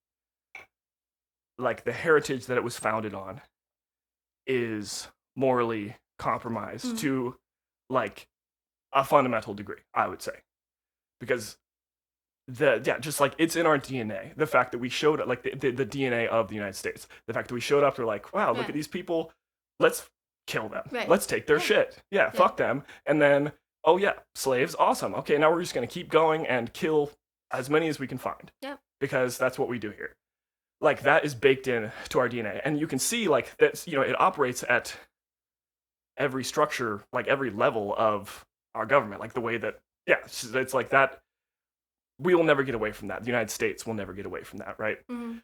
like the heritage that it was founded on, is morally compromised Mhm. to like a fundamental degree, I would say, because just like it's in our DNA. The fact that we showed up, like the DNA of the United States, the fact that we showed up, we're like, wow, look Yeah. at these people, let's kill them, Right. let's take their Yeah. shit, yeah, fuck them. And then, oh yeah, slaves, awesome, okay, now we're just gonna keep going and kill as many as we can find, Yep. because that's what we do here. Like, that is baked in to our DNA, and you can see like that's, you know, it operates at every structure, like every level of our government, like the way that, yeah, it's like that. We will never get away from that. The United States will never get away from that, right? Mhm.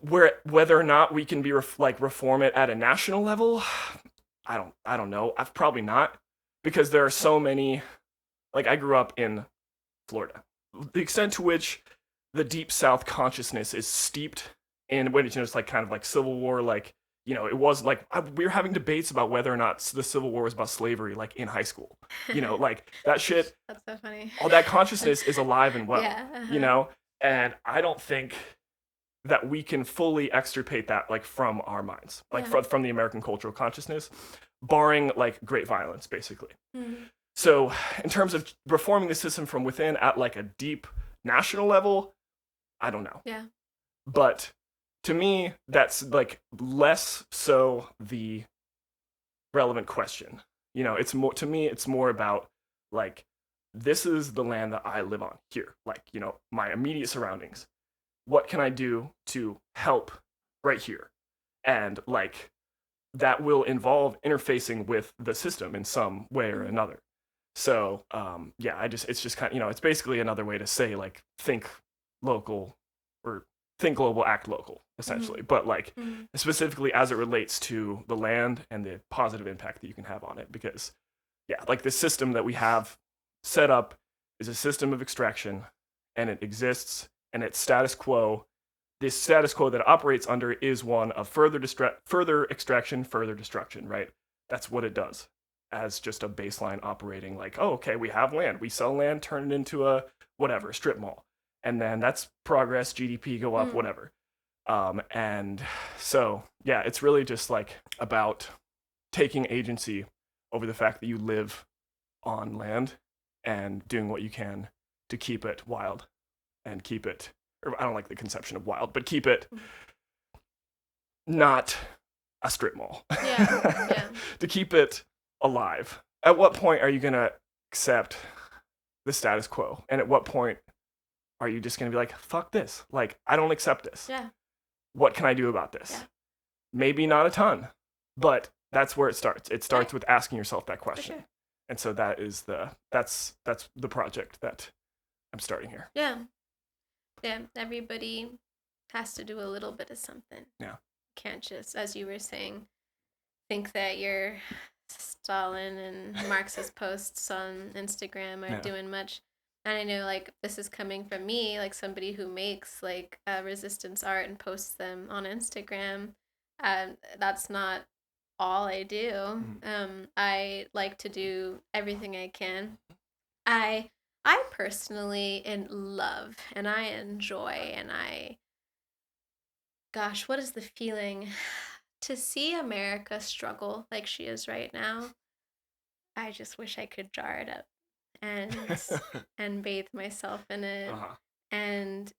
Whether or not we can be reform it at a national level, I don't know. I've probably not, because there are so many. Like, I grew up in Florida. The extent to which the deep South consciousness is steeped in, when it's, you know, it's like kind of like Civil War, like, you know, it was like we were having debates about whether or not the Civil War was about slavery, like in high school. You know, like that shit. That's so funny. All that consciousness is alive and well. Yeah. You know, and I don't think that we can fully extirpate that like from our minds, like Yeah. from the American cultural consciousness, barring like great violence, basically. Mhm. So in terms of reforming the system from within at like a deep national level, I don't know. Yeah. But to me, that's like less so the relevant question. You know, it's more, to me, it's more about like, this is the land that I live on here, like, you know, my immediate surroundings. What can I do to help right here? And like, that will involve interfacing with the system in some way or another. So yeah, it's just kind of, you know, it's basically another way to say like, think local, or think global, act local, essentially. But like, Mhm. specifically as it relates to the land and the positive impact that you can have on it, because yeah, like the system that we have set up is a system of extraction, and it exists, and it's status quo. This status quo that it operates under is one of further extraction, further destruction, right? That's what it does, as just a baseline operating, like, oh, okay, we have land, we sell land, turn it into a whatever strip mall, and then that's progress, GDP go up, whatever. And so yeah, it's really just like about taking agency over the fact that you live on land and doing what you can to keep it wild and keep it, or I don't like the conception of wild, but keep it not a strip mall. Yeah. To keep it alive. At what point are you going to accept the status quo? And at what point are you just going to be like, fuck this? Like, I don't accept this. Yeah. What can I do about this? Yeah. Maybe not a ton, but that's where it starts. It starts with asking yourself that question. Sure. And so that's the project that I'm starting here. Yeah. Yeah. Everybody has to do a little bit of something. Yeah. Can't just, as you were saying, think that your Stalin and Marxist posts on Instagram are doing much. And I know, like, this is coming from me, like somebody who makes like resistance art and posts them on Instagram. That's not all I do. I like to do everything I can. I personally love and I enjoy and gosh, what is the feeling to see America struggle like she is right now? I just wish I could jar it up and and bathe myself in it. And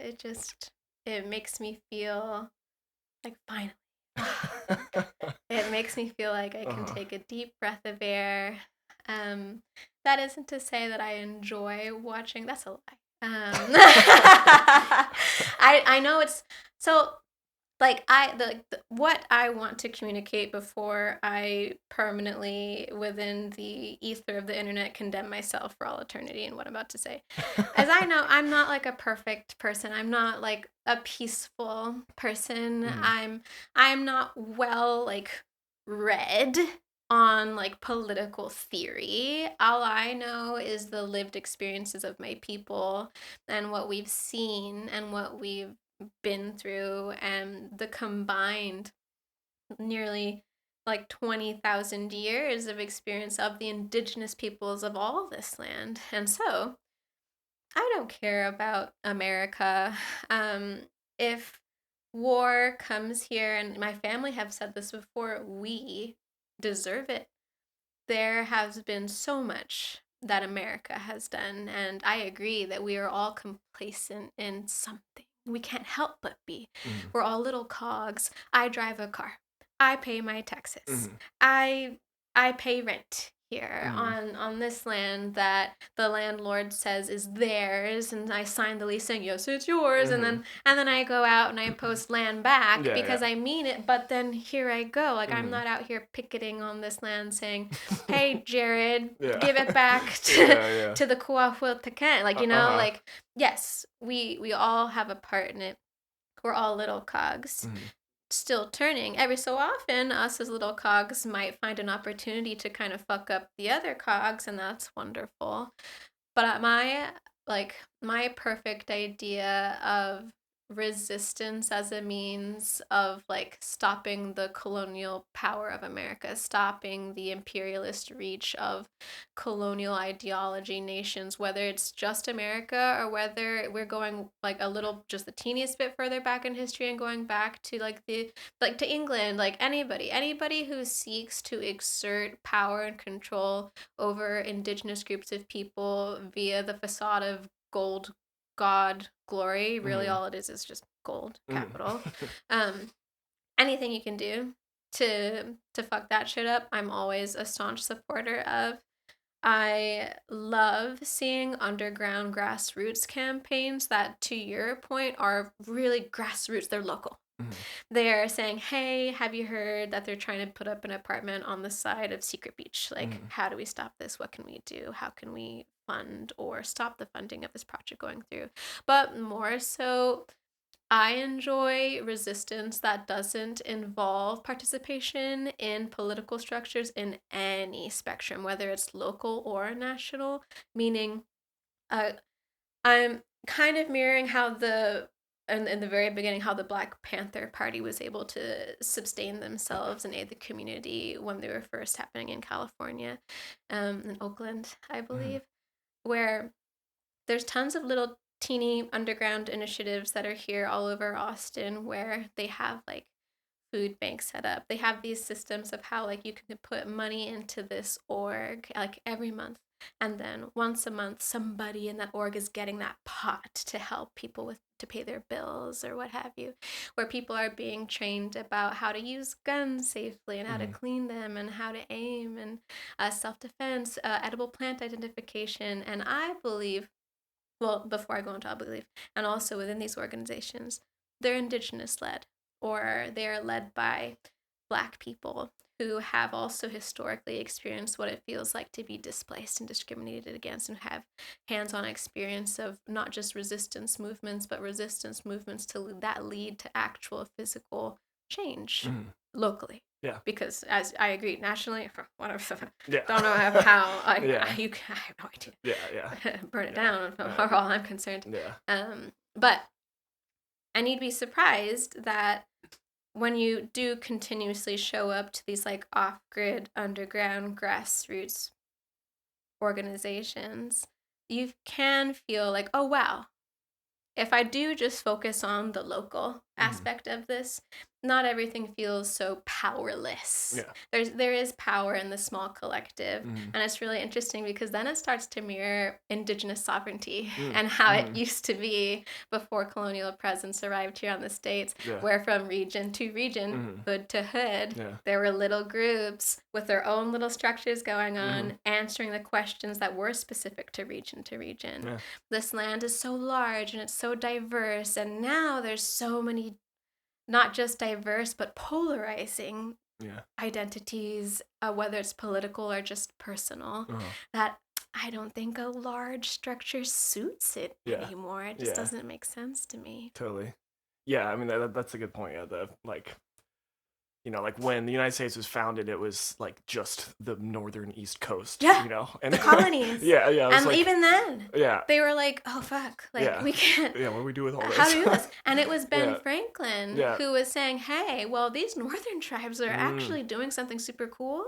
it makes me feel like finally. It makes me feel like I can take a deep breath of air. That isn't to say that I enjoy watching. That's a lie. I know it's so like what I want to communicate before I permanently within the ether of the internet condemn myself for all eternity and what I'm about to say. As I know, I'm not like a perfect person. I'm not like a peaceful person. I'm not well like read on like political theory. All I know is the lived experiences of my people and what we've seen and what we've been through and the combined nearly like 20,000 years of experience of the indigenous peoples of all this land. And so I don't care about America. If war comes here, and my family have said this before, we deserve it. There has been so much that America has done, and I agree that we are all complacent in something. We can't help but be. We're all little cogs. I drive a car. I pay my taxes. I pay rent here on this land that the landlord says is theirs, and I sign the lease saying yes it's yours, and then I go out and I post land back because I mean it, but then here I go, like I'm not out here picketing on this land saying, hey Jared, give it back to the Coahuiltecan, like like yes, we all have a part in it. We're all little cogs. Still turning. Every so often, us as little cogs might find an opportunity to kind of fuck up the other cogs, and that's wonderful. But my perfect idea of resistance as a means of like stopping the colonial power of America, stopping the imperialist reach of colonial ideology nations, whether it's just America or whether we're going like a little just the teeniest bit further back in history and going back to to England, like anybody who seeks to exert power and control over indigenous groups of people via the facade of gold god glory, really all it is just gold capital. Anything you can do to fuck that shit up, I'm always a staunch supporter of. I love seeing underground grassroots campaigns that, to your point, are really grassroots. They're local. They're saying, hey, have you heard that they're trying to put up an apartment on the side of Secret Beach? Like, how do we stop this? What can we do? How can we fund or stop the funding of this project going through? But more so, I enjoy resistance that doesn't involve participation in political structures in any spectrum, whether it's local or national, meaning I'm kind of mirroring how in the very beginning, how the Black Panther Party was able to sustain themselves and aid the community when they were first happening in California, in Oakland, I believe, where there's tons of little teeny underground initiatives that are here all over Austin where they have like food banks set up. They have these systems of how like you can put money into this org like every month. And then once a month, somebody in that org is getting that pot to help people to pay their bills or what have you, where people are being trained about how to use guns safely and how to clean them and how to aim and self-defense, edible plant identification. And I believe, well, before I go into I believe, and also within these organizations, they're indigenous led, or they're led by Black people who have also historically experienced what it feels like to be displaced and discriminated against, and have hands-on experience of not just resistance movements, but resistance movements that lead to actual physical change locally. Yeah. Because as I agree, nationally, whatever, Yeah. don't know how I have no idea. Yeah. Burn it down for all I'm concerned. Yeah. But I need to be surprised that when you do continuously show up to these like off-grid, underground, grassroots organizations, you can feel like, oh wow, if I do just focus on the local aspect of this, not everything feels so powerless. Yeah. There is power in the small collective, and it's really interesting because then it starts to mirror indigenous sovereignty and how it used to be before colonial presence arrived here on the States, where from region to region, hood to hood, there were little groups with their own little structures going on, answering the questions that were specific to region to region. Yeah. This land is so large and it's so diverse, and now there's so many not just diverse but polarizing identities, whether it's political or just personal, that I don't think a large structure suits it anymore. It just doesn't make sense to me. Totally. Yeah, I mean that's a good point. Yeah, like when the United States was founded, it was like just the northern East Coast. Yeah, and the colonies. Yeah. And like, even then, yeah, they were like, "Oh fuck, like we can't." Yeah, what do we do with all this? How do we do this? And it was Ben Franklin who was saying, "Hey, well, these northern tribes are actually doing something super cool,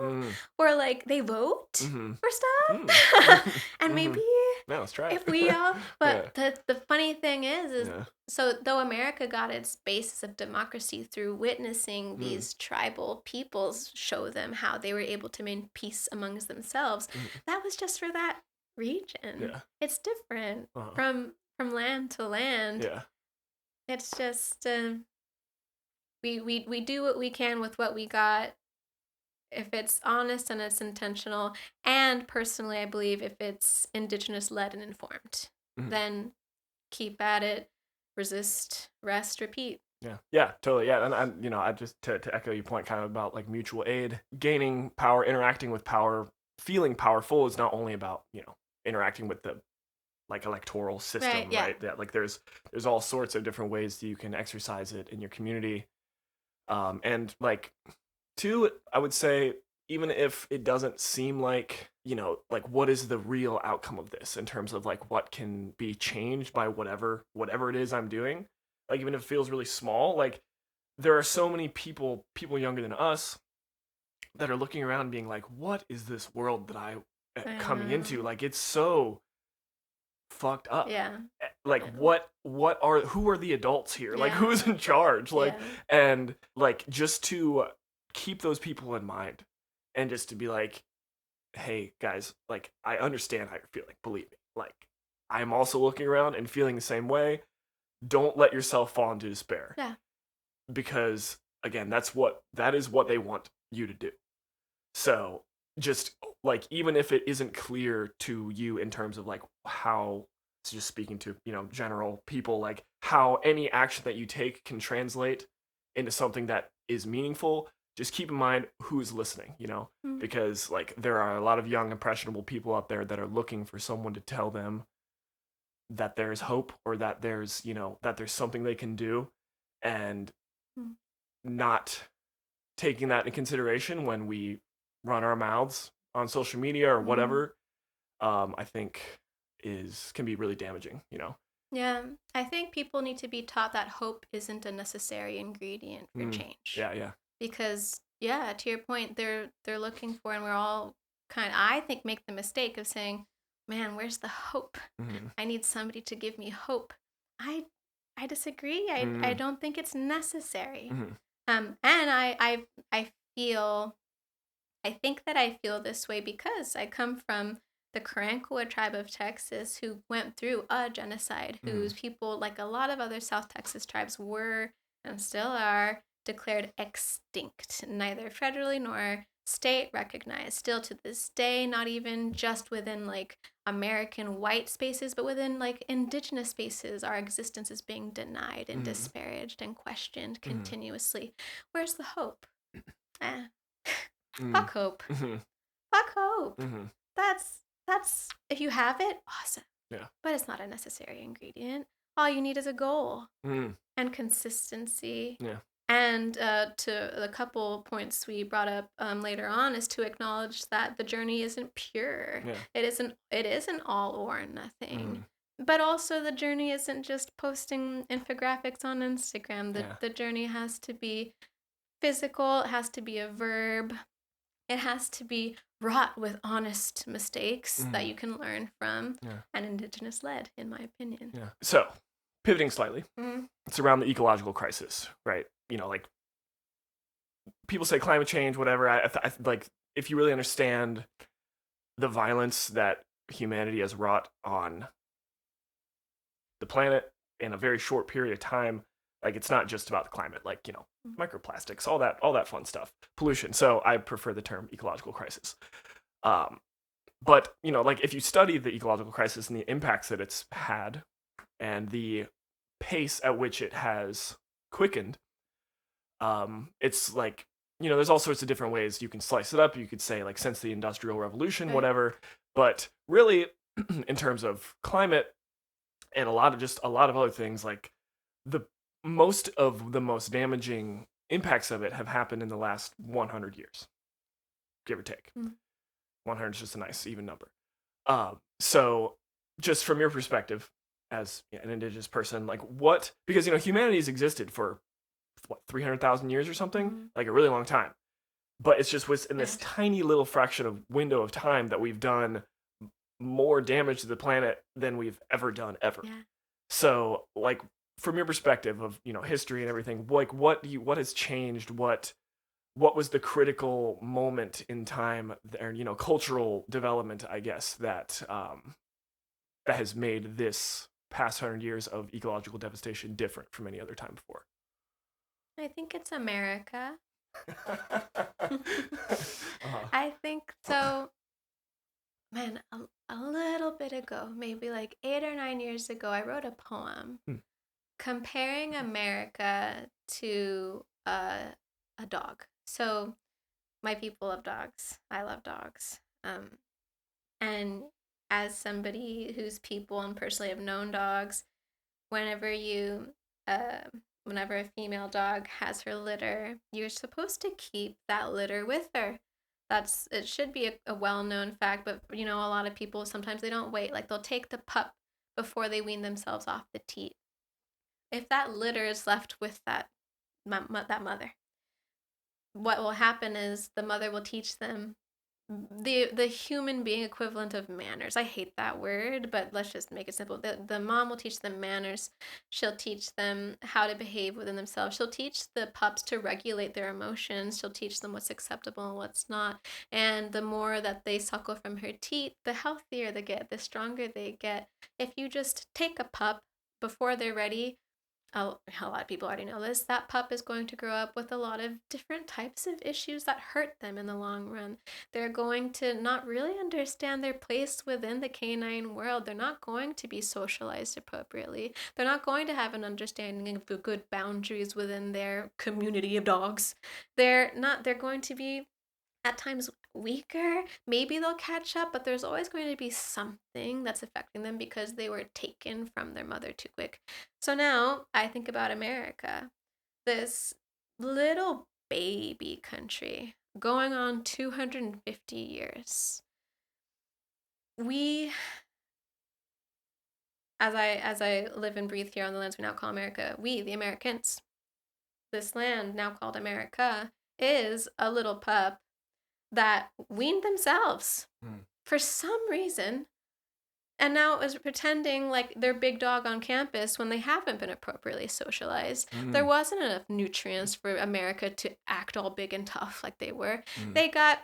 or like they vote for stuff, and maybe let's try it. If we all." But the funny thing is so though America got its basis of democracy through witnessing these tribal peoples show them how they were able to maintain peace amongst themselves, that was just for that region. Yeah. It's different from land to land. Yeah. It's just we do what we can with what we got. If it's honest and it's intentional, and personally I believe if it's indigenous led and informed, then keep at it. Resist, rest, repeat. Yeah, totally. Yeah, and I just to echo your point, kind of about like mutual aid, gaining power, interacting with power, feeling powerful is not only about interacting with the like electoral system, right? Yeah, like there's all sorts of different ways that you can exercise it in your community, and like two, I would say, even if it doesn't seem like, like what is the real outcome of this in terms of like what can be changed by whatever it is I'm doing, like even if it feels really small, like there are so many people younger than us that are looking around and being like, what is this world that I am coming into? Like it's so fucked up. Yeah. Like who are the adults here? Like who's in charge? Like and like just to keep those people in mind. And just to be like, hey, guys, like, I understand how you're feeling. Believe me. Like, I'm also looking around and feeling the same way. Don't let yourself fall into despair. Yeah. Because, again, that is what they want you to do. So, just, like, even if it isn't clear to you in terms of, like, how, just speaking to, general people, like, how any action that you take can translate into something that is meaningful, just keep in mind who's listening, because like there are a lot of young impressionable people out there that are looking for someone to tell them that there's hope, or that there's, that there's something they can do, and not taking that into consideration when we run our mouths on social media or whatever, I think can be really damaging, Yeah, I think people need to be taught that hope isn't a necessary ingredient for change. Yeah. Because to your point, they're looking for, and we're all I think make the mistake of saying, man, where's the hope? I need somebody to give me hope. I disagree. I don't think it's necessary. And I think that I feel this way because I come from the Karankawa tribe of Texas, who went through a genocide, whose people, like a lot of other South Texas tribes, were and still are declared extinct, neither federally nor state recognized. Still to this day, not even just within like American white spaces, but within like indigenous spaces, our existence is being denied and disparaged and questioned continuously. Where's the hope? Fuck hope. Fuck hope. That's if you have it, awesome. Yeah. But it's not a necessary ingredient. All you need is a goal and consistency. Yeah. And to the couple points we brought up later on is to acknowledge that the journey isn't pure. Yeah. It isn't all or nothing. But also the journey isn't just posting infographics on Instagram. The journey has to be physical. It has to be a verb. It has to be wrought with honest mistakes that you can learn from and indigenous led, in my opinion. Yeah. So, pivoting slightly, it's around the ecological crisis, right? Like people say climate change, whatever. I like if you really understand the violence that humanity has wrought on the planet in a very short period of time, like it's not just about the climate, like microplastics, all that fun stuff, pollution. So I prefer the term ecological crisis. But like if you study the ecological crisis and the impacts that it's had and the pace at which it has quickened, it's like there's all sorts of different ways you can slice it up. You could say like since the Industrial Revolution, whatever. But really, in terms of climate and a lot of other things, like most of the most damaging impacts of it have happened in the last 100 years, give or take. 100 is just a nice even number. So just from your perspective as an indigenous person, like because humanity's existed for 300,000 years or something, like a really long time, but it's just in this tiny little fraction of window of time that we've done more damage to the planet than we've ever done ever. So like from your perspective of history and everything, like what has changed, what was the critical moment in time there, cultural development, I guess, that has made this past 100 years of ecological devastation different from any other time before? I think it's America. I think so. Man, a little bit ago, maybe like 8 or 9 years ago, I wrote a poem comparing America to a dog. So my people love dogs. I love dogs. And as somebody whose people and personally have known dogs, whenever a female dog has her litter, you're supposed to keep that litter with her. It should be a well-known fact, but a lot of people sometimes they don't wait. Like they'll take the pup before they wean themselves off the teat. If that litter is left with that mother, what will happen is the mother will teach them the human being equivalent of manners. I hate that word, but let's just make it simple. The mom will teach them manners. She'll teach them how to behave within themselves. She'll teach the pups to regulate their emotions. She'll teach them what's acceptable and what's not. And the more that they suckle from her teat, the healthier they get, the stronger they get. If you just take a pup before they're ready, a lot of people already know this, that pup is going to grow up with a lot of different types of issues that hurt them in the long run. They're going to not really understand their place within the canine world. They're not going to be socialized appropriately. They're not going to have an understanding of the good boundaries within their community of dogs. They're going to be at times weaker. Maybe they'll catch up, but there's always going to be something that's affecting them because they were taken from their mother too quick. So now I think about America, this little baby country going on 250 years. We, as I live and breathe here on the lands we now call America, we, the Americans, this land now called America, is a little pup that weaned themselves for some reason and now is pretending like they're big dog on campus when they haven't been appropriately socialized. There wasn't enough nutrients for America to act all big and tough like they were. They got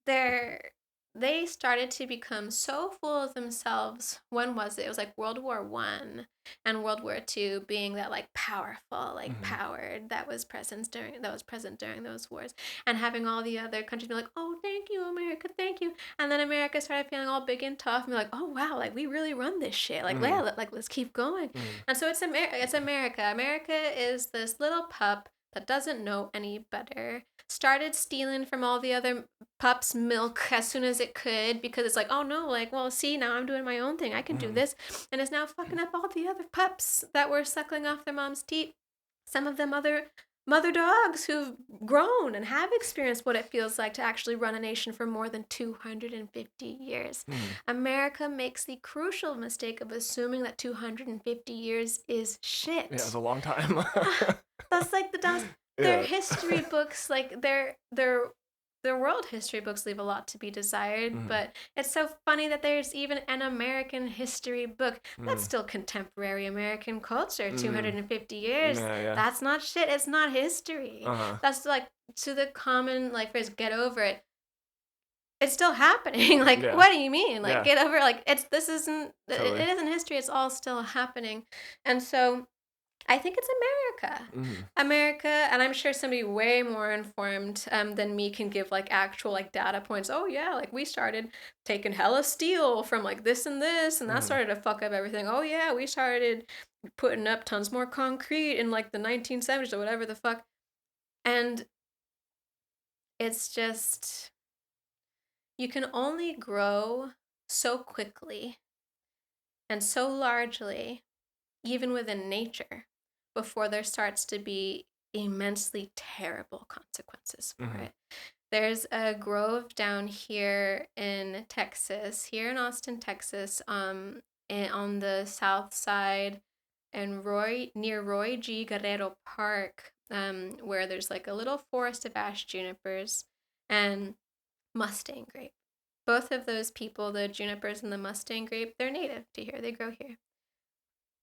their they started to become so full of themselves. When was it? It was like World War One and World War Two being that like powerful, like powered that was present during those wars, and having all the other countries be like, oh, thank you, America, thank you, and then America started feeling all big and tough and be like, oh wow, like we really run this shit, like let's keep going, and so it's America. America is this little pup that doesn't know any better, started stealing from all the other pups' milk as soon as it could because it's like, oh no, like, well, see, now I'm doing my own thing. I can do this. And it's now fucking up all the other pups that were suckling off their mom's teat. Some of them other mother dogs who've grown and have experienced what it feels like to actually run a nation for more than 250 years. America makes the crucial mistake of assuming that 250 years is shit. Yeah, it's a long time. That's like the dumbest. Their history books, like their world history books, leave a lot to be desired. But it's so funny that there's even an American history book that's still contemporary American culture. 250 years. That's not shit. It's not history. That's like, to the common like phrase, get over it. It's still happening. Like, what do you mean? Like, get over it. Like, this isn't. Totally. It isn't history. It's all still happening. And so I think it's America, and I'm sure somebody way more informed than me can give like actual like data points. Oh yeah, like we started taking hella steel from like this and this, and that started to fuck up everything. Oh yeah, we started putting up tons more concrete in like the 1970s or whatever the fuck. And it's just, you can only grow so quickly and so largely, even within nature, before there starts to be immensely terrible consequences for it. There's a grove down here in Texas, here in Austin, Texas, on the south side, and near Roy G. Guerrero Park, where there's like a little forest of ash junipers and Mustang grape. Both of those people, the junipers and the Mustang grape, they're native to here. They grow here.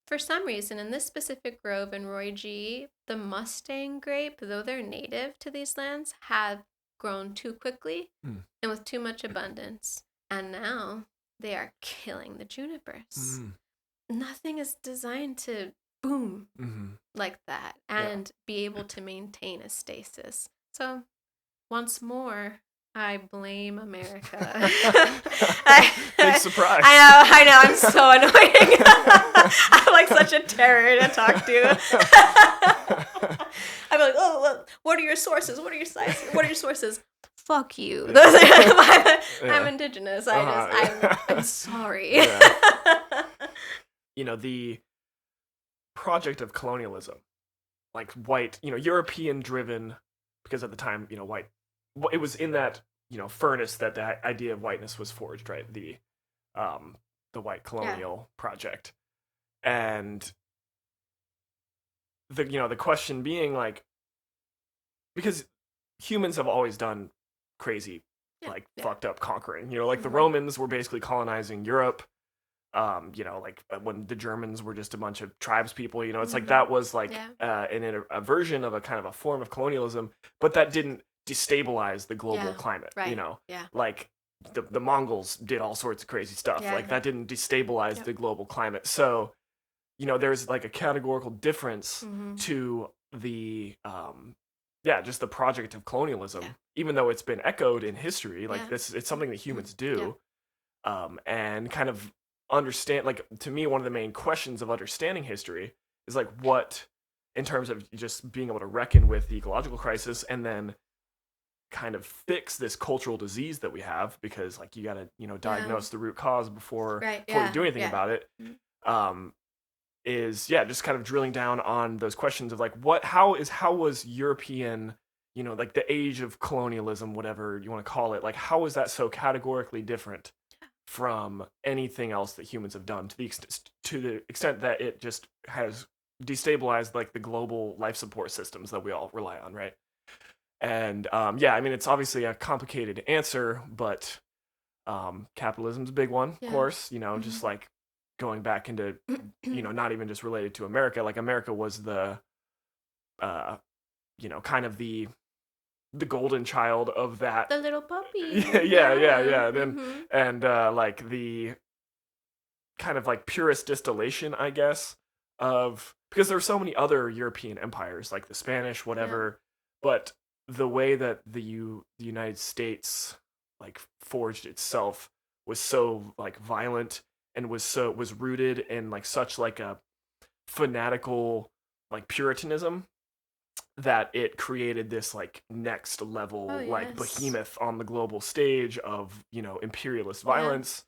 For some reason, in this specific grove in Roy G., the Mustang grape, though they're native to these lands, have grown too quickly and with too much abundance. And now they are killing the junipers. Nothing is designed to boom like that and be able to maintain a stasis. So, once more, I blame America. Big surprise. I know, I'm so annoying. I'm like such a terror to talk to. I'm like, oh, what are your sources? What are your sites? What are your sources? Fuck you. I'm indigenous. I'm sorry. You know, the project of colonialism, like white, European driven, because at the time, white, it was in that, furnace that the idea of whiteness was forged, right? The white colonial project. And the question being like, because humans have always done crazy, fucked up conquering, like the Romans were basically colonizing Europe. Like when the Germans were just a bunch of tribes people, it's like that was like a version of a kind of a form of colonialism, but that didn't destabilize the global climate, like the Mongols did all sorts of crazy stuff, that didn't destabilize the global climate. So, there's like a categorical difference to the, just the project of colonialism, even though it's been echoed in history, like it's something that humans do, and kind of understand, like, to me, one of the main questions of understanding history is like what, in terms of just being able to reckon with the ecological crisis and then kind of fix this cultural disease that we have, because like you got to diagnose the root cause before you do anything about it, is just kind of drilling down on those questions of like how was European, like the age of colonialism, whatever you want to call it, like how is that so categorically different from anything else that humans have done, to the extent that it just has destabilized like the global life support systems that we all rely on, right? And I mean, it's obviously a complicated answer, but capitalism's a big one, of course, just like going back into, not even just related to America, like America was the, kind of the the golden child of that. The little puppy. Yeah. Then Mm-hmm. and like the kind of like purest distillation, I guess, of because there are so many other European empires, like the Spanish, whatever, but the way that the United States like forged itself was so like violent and was rooted in like such like a fanatical like puritanism that it created this like next Oh, level like yes. behemoth on the global stage of imperialist Yeah. violence.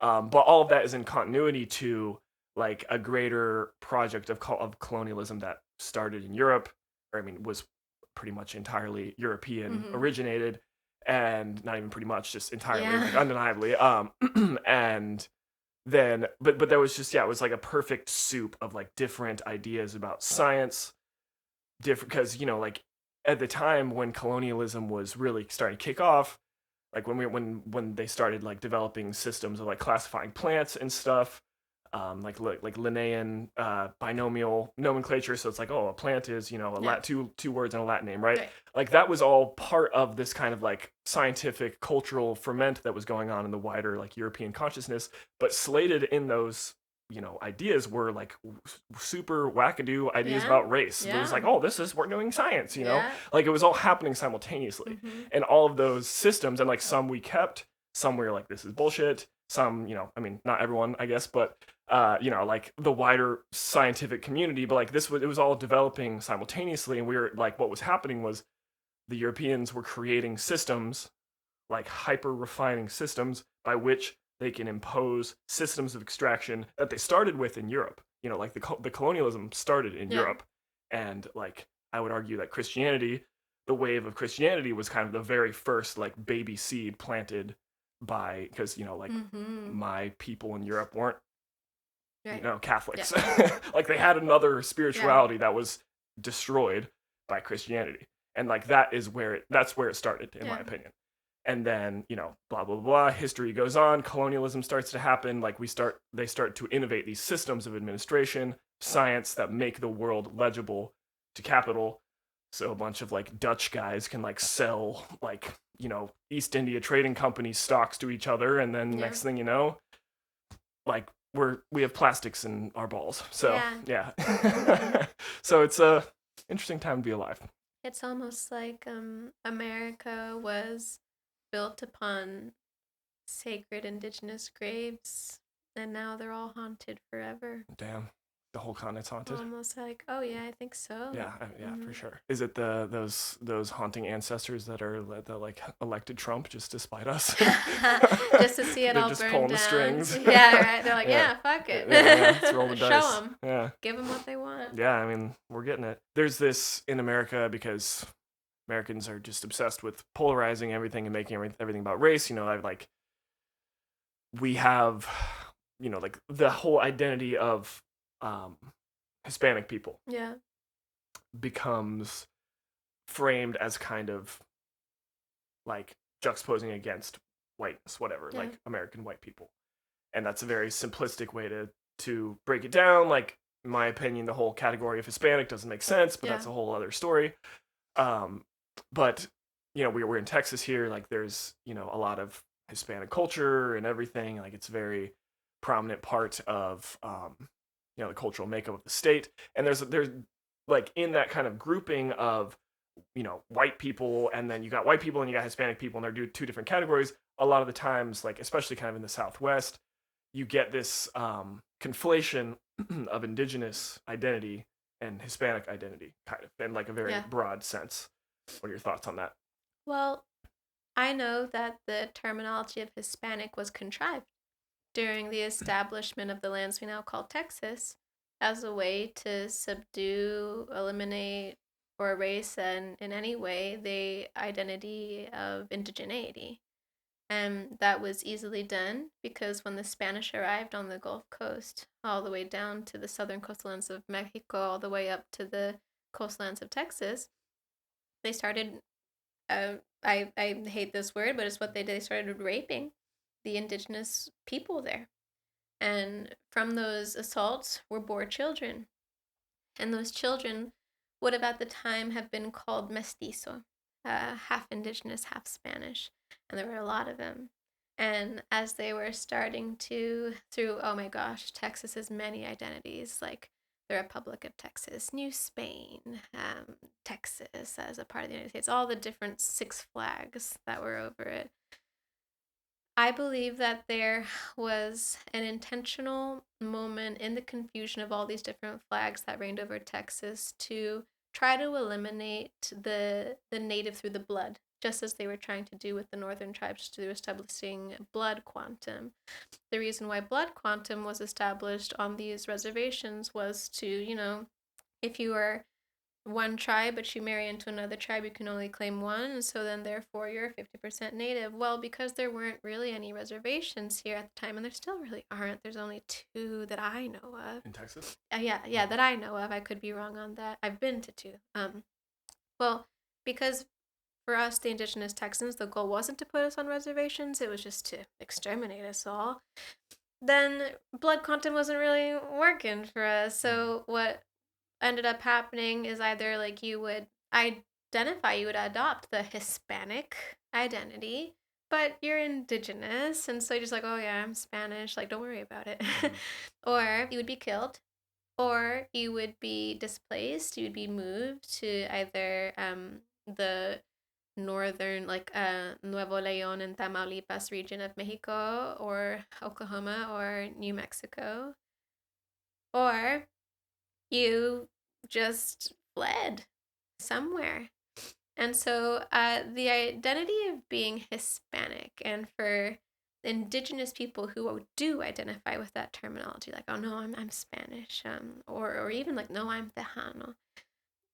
But all of that is in continuity to like a greater project of colonialism that started in Europe, or I mean was pretty much entirely European Mm-hmm. originated, and not even pretty much, just entirely like Yeah. undeniably. And then but there was just, yeah, it was like a perfect soup of like different ideas about science, different because like at the time when colonialism was really starting to kick off, like when they started like developing systems of like classifying plants and stuff, like Linnaean binomial nomenclature. So it's like, oh, a plant is Yeah. two words in a Latin name, right? Right. Like that was all part of this kind of like scientific cultural ferment that was going on in the wider like European consciousness, but slated in those ideas were like super wackadoo ideas Yeah. about race. It was Yeah. like, oh, we're doing science, Yeah. like it was all happening simultaneously. Mm-hmm. And all of those systems, and like some we kept, some we were like, this is bullshit, some I mean, not everyone, I guess, but like the wider scientific community, but like it was all developing simultaneously. And we were like, what was happening was the Europeans were creating systems, like hyper refining systems by which they can impose systems of extraction that they started with in Europe. Like the colonialism started in Yeah. Europe, and like I would argue that Christianity, the wave of Christianity, was kind of the very first like baby seed planted by, because like Mm-hmm. my people in Europe weren't Right. Catholics. Yeah. Like they had another Yeah. spirituality that was destroyed by Christianity, and like that's where it started, in my Yeah. opinion. And then blah blah blah, history goes on, colonialism starts to happen, like they start to innovate these systems of administration, science that make the world legible to capital, so a bunch of like Dutch guys can like sell like East India Trading Company stocks to each other, and then Yeah. next thing you know, like we have plastics in our balls. So Yeah. yeah. So it's a interesting time to be alive. It's almost like America was built upon sacred indigenous graves, and now they're all haunted forever. Damn, the whole continent's haunted. Almost like, oh yeah, I think so. Yeah, for sure. Is it those haunting ancestors that are that like elected Trump just to spite us? Just to see it They're all just burn pulling down. the strings. Yeah, right. They're like, Yeah. yeah, fuck it. Let's roll the dice. Show them. Yeah. Give them what they want. Yeah, I mean, we're getting it. There's this in America because Americans are just obsessed with polarizing everything and making everything about race. Like we have, like the whole identity of Hispanic people Yeah. becomes framed as kind of like juxtaposing against whiteness, whatever, Yeah. like American white people. And that's a very simplistic way to break it down. Like, in my opinion, the whole category of Hispanic doesn't make sense, but that's a whole other story. But we're in Texas here. Like, there's a lot of Hispanic culture and everything. Like, it's a very prominent part of the cultural makeup of the state. And there's like in that kind of grouping of white people, and then you got white people and you got Hispanic people, and they're two different categories. A lot of the times, like especially kind of in the Southwest, you get this conflation of indigenous identity and Hispanic identity, kind of, in like a very broad sense. What are your thoughts on that? Well, I know that the terminology of Hispanic was contrived during the establishment of the lands we now call Texas as a way to subdue, eliminate, or erase in any way the identity of indigeneity. And that was easily done because when the Spanish arrived on the Gulf Coast, all the way down to the southern coastlands of Mexico, all the way up to the coastlands of Texas, they started, I hate this word, but it's what they did. They started raping the indigenous people there. And from those assaults were born children. And those children would have at the time have been called mestizo. half indigenous, half Spanish, and there were a lot of them. And as they were starting to, through, oh my gosh, Texas has many identities, like the Republic of Texas, New Spain, Texas as a part of the United States, all the different Six Flags that were over it. I believe that there was an intentional moment in the confusion of all these different flags that reigned over Texas to try to eliminate the native through the blood, just as they were trying to do with the northern tribes through establishing blood quantum. The reason why blood quantum was established on these reservations was to, if you are one tribe, but you marry into another tribe, you can only claim one, and so then therefore you're 50% native. Well, because there weren't really any reservations here at the time, and there still really aren't. There's only two that I know of. In Texas? Yeah, that I know of. I could be wrong on that. I've been to two. Well, because for us, the indigenous Texans, the goal wasn't to put us on reservations, it was just to exterminate us all. Then blood quantum wasn't really working for us. So what ended up happening is either like you would you would adopt the Hispanic identity, but you're indigenous, and so you're just like, oh yeah, I'm Spanish, like don't worry about it. Or you would be killed, or you would be displaced, you would be moved to either the northern, like Nuevo León and Tamaulipas region of Mexico, or Oklahoma, or New Mexico, or you just fled somewhere. And so the identity of being Hispanic, and for indigenous people who do identify with that terminology, like, oh no, I'm Spanish, or even like, no, I'm Tejano.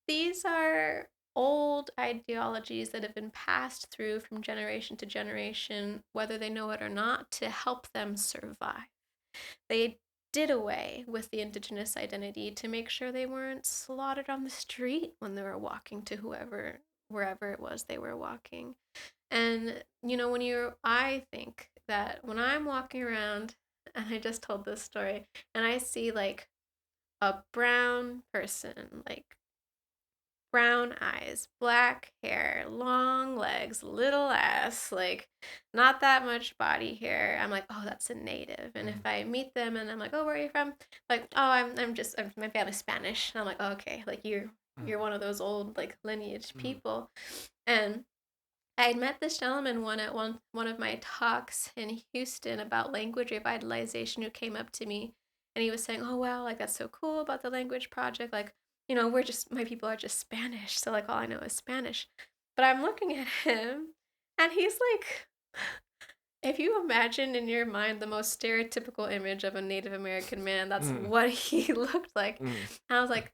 These are old ideologies that have been passed through from generation to generation, whether they know it or not, to help them survive. They did away with the indigenous identity to make sure they weren't slaughtered on the street when they were walking to wherever it was they were walking. And I think that when I'm walking around, and I just told this story, and I see like a brown person, like brown eyes, black hair, long legs, little ass, like not that much body hair. I'm like, oh, that's a native. And if I meet them and I'm like, oh, where are you from? Like, oh, I'm my family's Spanish. And I'm like, oh, okay, like you're one of those old like lineage people. And I had met this gentleman at one of my talks in Houston about language revitalization, who came up to me, and he was saying, "Oh wow, like that's so cool about the language project. Like, my people are just Spanish, so like all I know is Spanish." But I'm looking at him, and he's like, if you imagine in your mind the most stereotypical image of a Native American man, that's what he looked like. And I was like,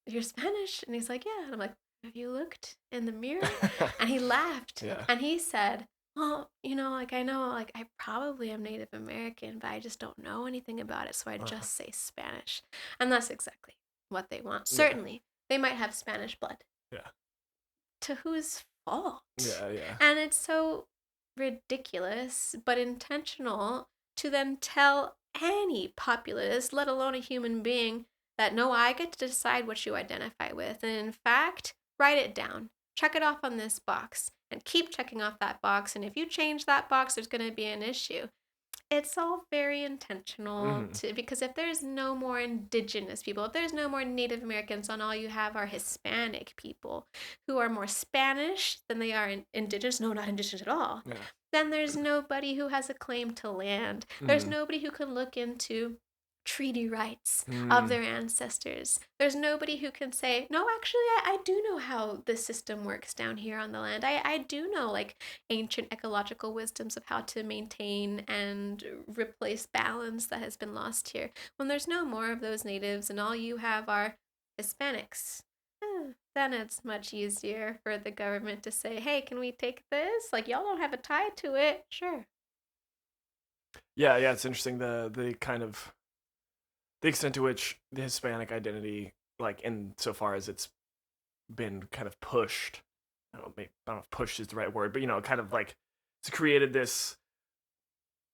"You're Spanish?" And he's like, "Yeah." And I'm like, "Have you looked in the mirror?" And he laughed. Yeah. And he said, "Well, like I know, like I probably am Native American, but I just don't know anything about it, so I just say Spanish." And that's exactly what they want. Certainly, they might have Spanish blood. Yeah. To whose fault? Yeah. And it's so ridiculous, but intentional, to then tell any populace, let alone a human being, that no, I get to decide what you identify with. And in fact, write it down. Check it off on this box and keep checking off that box. And if you change that box, there's going to be an issue. It's all very intentional because if there's no more indigenous people, if there's no more Native Americans, then all you have are Hispanic people who are more Spanish than they are indigenous. No, not indigenous at all. Yeah. Then there's nobody who has a claim to land. There's nobody who can look into treaty rights of their ancestors. There's nobody who can say, no, actually, I do know how the system works down here on the land. I do know like ancient ecological wisdoms of how to maintain and replace balance that has been lost here. When there's no more of those natives and all you have are Hispanics, then it's much easier for the government to say, hey, can we take this? Like, y'all don't have a tie to it. Sure. Yeah, it's interesting, the kind of the extent to which the Hispanic identity, like insofar as it's been kind of pushed, I don't know if pushed is the right word, but kind of like it's created this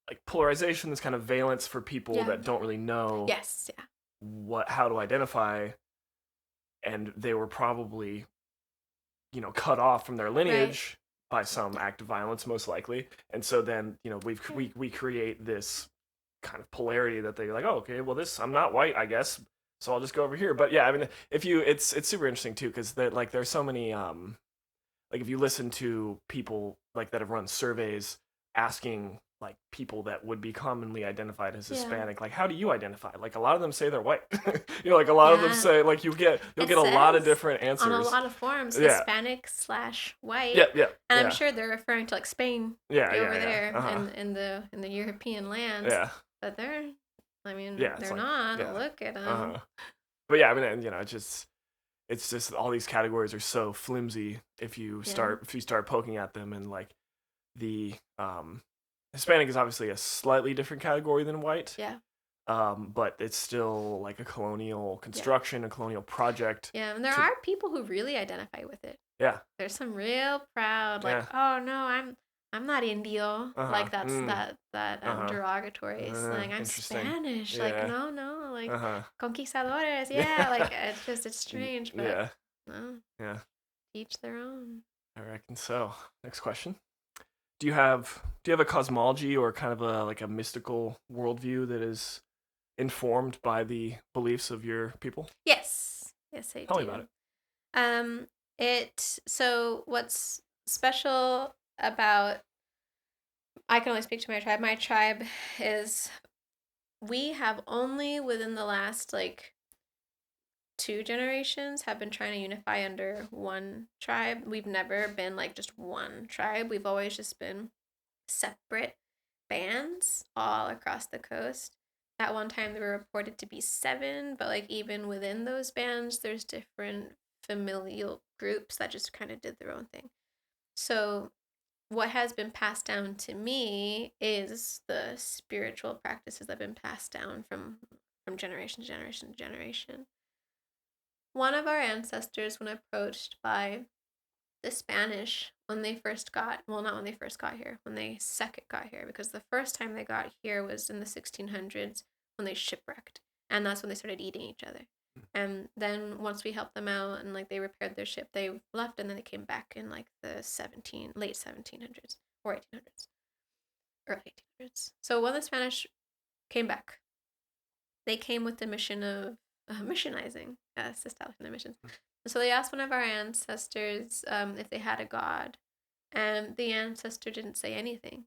like polarization, this kind of valence for people that don't really know how to identify, and they were probably cut off from their lineage by some act of violence, most likely. And so then, we create this kind of polarity that they're like, oh, okay, well, I'm not white, I guess, so I'll just go over here. But yeah, I mean, it's super interesting too, because there's so many like if you listen to people like that have run surveys asking like people that would be commonly identified as Hispanic, like how do you identify? Like a lot of them say they're white. Like a lot of them say like you'll get a lot of different answers on a lot of forms. Hispanic/white. Yeah. And I'm sure they're referring to like Spain. Yeah, over there in the European lands. Yeah. But they're like, not. Look at them. But yeah, I mean, it's just all these categories are so flimsy if you start poking at them, and like the Hispanic is obviously a slightly different category than white. Yeah. But it's still like a colonial construction, a colonial project. Yeah, and there are people who really identify with it. Yeah. There's some real proud, like, oh no, I'm not Indio. Like that's that derogatory slang. I'm Spanish. Like no, like conquistadores. Yeah, like it's strange, but no. Each their own. I reckon so. Next question. Do you have a cosmology or kind of a mystical worldview that is informed by the beliefs of your people? Yes, I do. Tell me about it. So what's special about, I can only speak to my tribe. My tribe is, we have only within the last like 2 generations have been trying to unify under one tribe. We've never been like just one tribe. We've always just been separate bands all across the coast. At one time there were reported to be 7, but like even within those bands there's different familial groups that just kind of did their own thing. So what has been passed down to me is the spiritual practices that have been passed down from generation to generation to generation. One of our ancestors, when approached by the Spanish when they first got, well, not when they first got here, when they second got here, because the first time they got here was in the 1600s when they shipwrecked, and that's when they started eating each other. And then once we helped them out and like they repaired their ship, they left, and then they came back in like the late 1700s or 1800s, early 1800s. So when the Spanish came back, they came with the mission of missionizing, establishing their missions. So they asked one of our ancestors if they had a god, and the ancestor didn't say anything.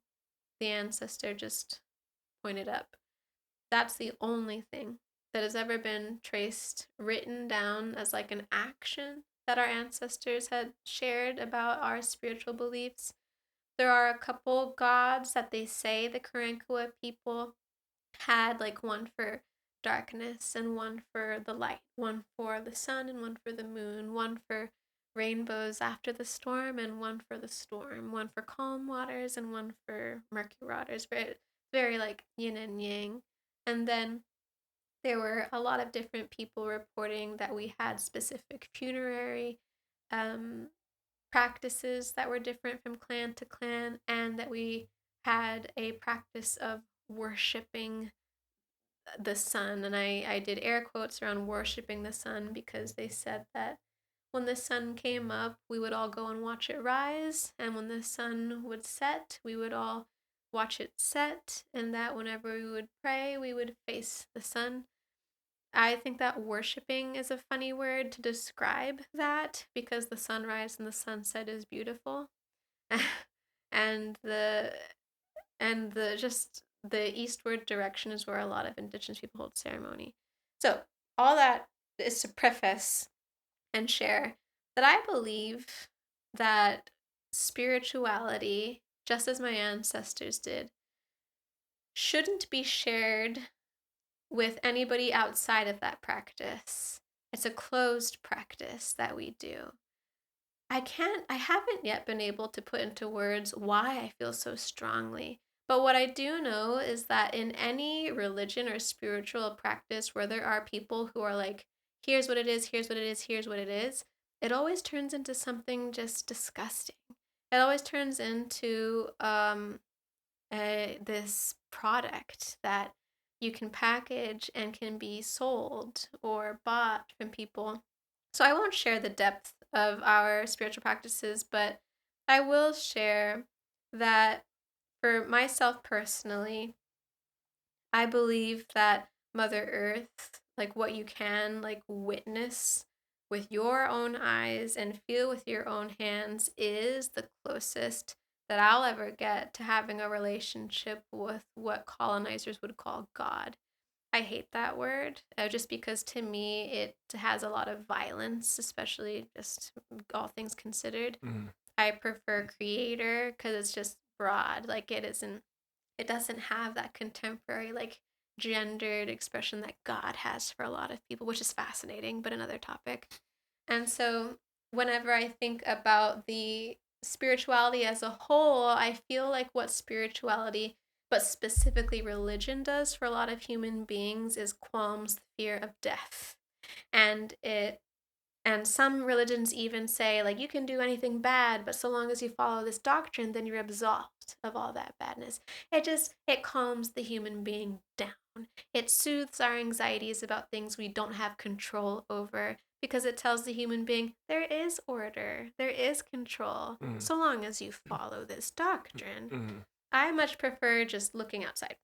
The ancestor just pointed up. That's the only thing that has ever been traced, written down as like an action that our ancestors had shared about our spiritual beliefs. There are a couple gods that they say the Karankua people had, like one for darkness and one for the light, one for the sun and one for the moon, one for rainbows after the storm and one for the storm, one for calm waters and one for murky waters. Very, very like yin and yang. And then there were a lot of different people reporting that we had specific funerary practices that were different from clan to clan, and that we had a practice of worshiping the sun. And I did air quotes around worshiping the sun because they said that when the sun came up, we would all go and watch it rise, and when the sun would set, we would all watch it set, and that whenever we would pray, we would face the sun. I think that worshiping is a funny word to describe that, because the sunrise and the sunset is beautiful. and the just the eastward direction is where a lot of indigenous people hold ceremony. So all that is to preface and share that I believe that spirituality, just as my ancestors did, shouldn't be shared with anybody outside of that practice. It's a closed practice that we do. I haven't yet been able to put into words why I feel so strongly. But what I do know is that in any religion or spiritual practice where there are people who are like, here's what it is, here's what it is, here's what it is, it always turns into something just disgusting. It always turns into this product that you can package and can be sold or bought from people. So I won't share the depth of our spiritual practices, but I will share that for myself personally, I believe that Mother Earth, like what you can like witness with your own eyes and feel with your own hands, is the closest that I'll ever get to having a relationship with what colonizers would call God. I hate that word, just because to me it has a lot of violence, especially just all things considered. Mhm. I prefer creator because it's just broad. Like it doesn't have that contemporary like gendered expression that God has for a lot of people, which is fascinating, but another topic. And so whenever I think about the spirituality as a whole, I feel like what spirituality, but specifically religion, does for a lot of human beings is qualms the fear of death. And some religions even say, like, you can do anything bad, but so long as you follow this doctrine, then you're absolved of all that badness. It calms the human being down. It soothes our anxieties about things we don't have control over, because it tells the human being there is order, there is control, Mhm. so long as you follow this doctrine. Mhm. I much prefer just looking outside.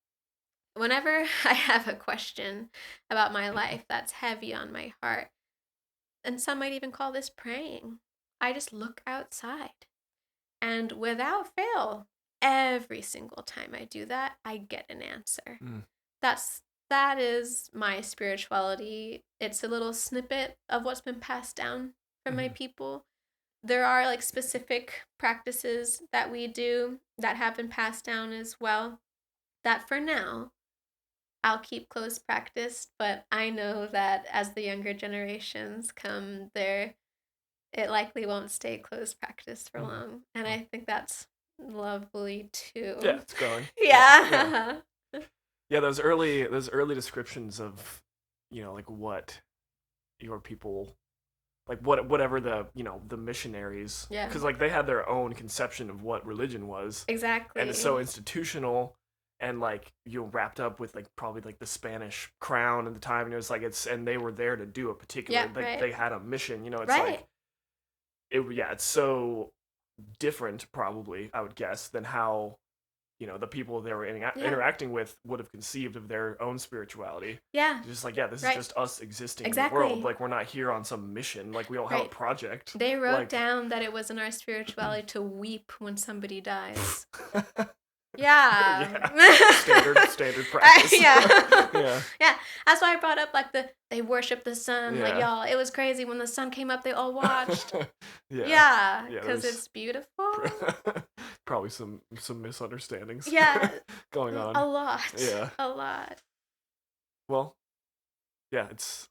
Whenever I have a question about my life that's heavy on my heart, and some might even call this praying, I just look outside. And without fail, every single time I do that, I get an answer. Mhm. That is my spirituality. It's a little snippet of what's been passed down from my Mhm. people. There are like specific practices that we do that have been passed down as well, that for now I'll keep close practice, but I know that as the younger generations come, it likely won't stay close practice for Mhm. long. And I think that's lovely too. Yeah, it's growing. Yeah. Yeah, those early descriptions of, like what your people, like whatever the missionaries, Yeah. because like they had their own conception of what religion was, Exactly. and it's so institutional, and like wrapped up with like probably like the Spanish crown at the time, and it was like and they were there to do a particular, Yeah, like right. they had a mission, it's Right. like it's so different, probably, I would guess, than how the people they were interacting with would have conceived of their own spirituality. Yeah. Just like, this Right. is just us existing in the Exactly. world. Like, we're not here on some mission. Like, we don't have a Right. project. They wrote like, down that it was in our spirituality to weep when somebody dies. Yeah. Standard practice. Yeah. Yeah. That's why I brought up like they worship the sun. Like, Yeah. y'all, it was crazy when the sun came up. They all watched. Yeah. Yeah, Yeah, because there's it's beautiful. probably some misunderstandings. Yeah. Going on. A lot. Yeah. A lot. Well, yeah,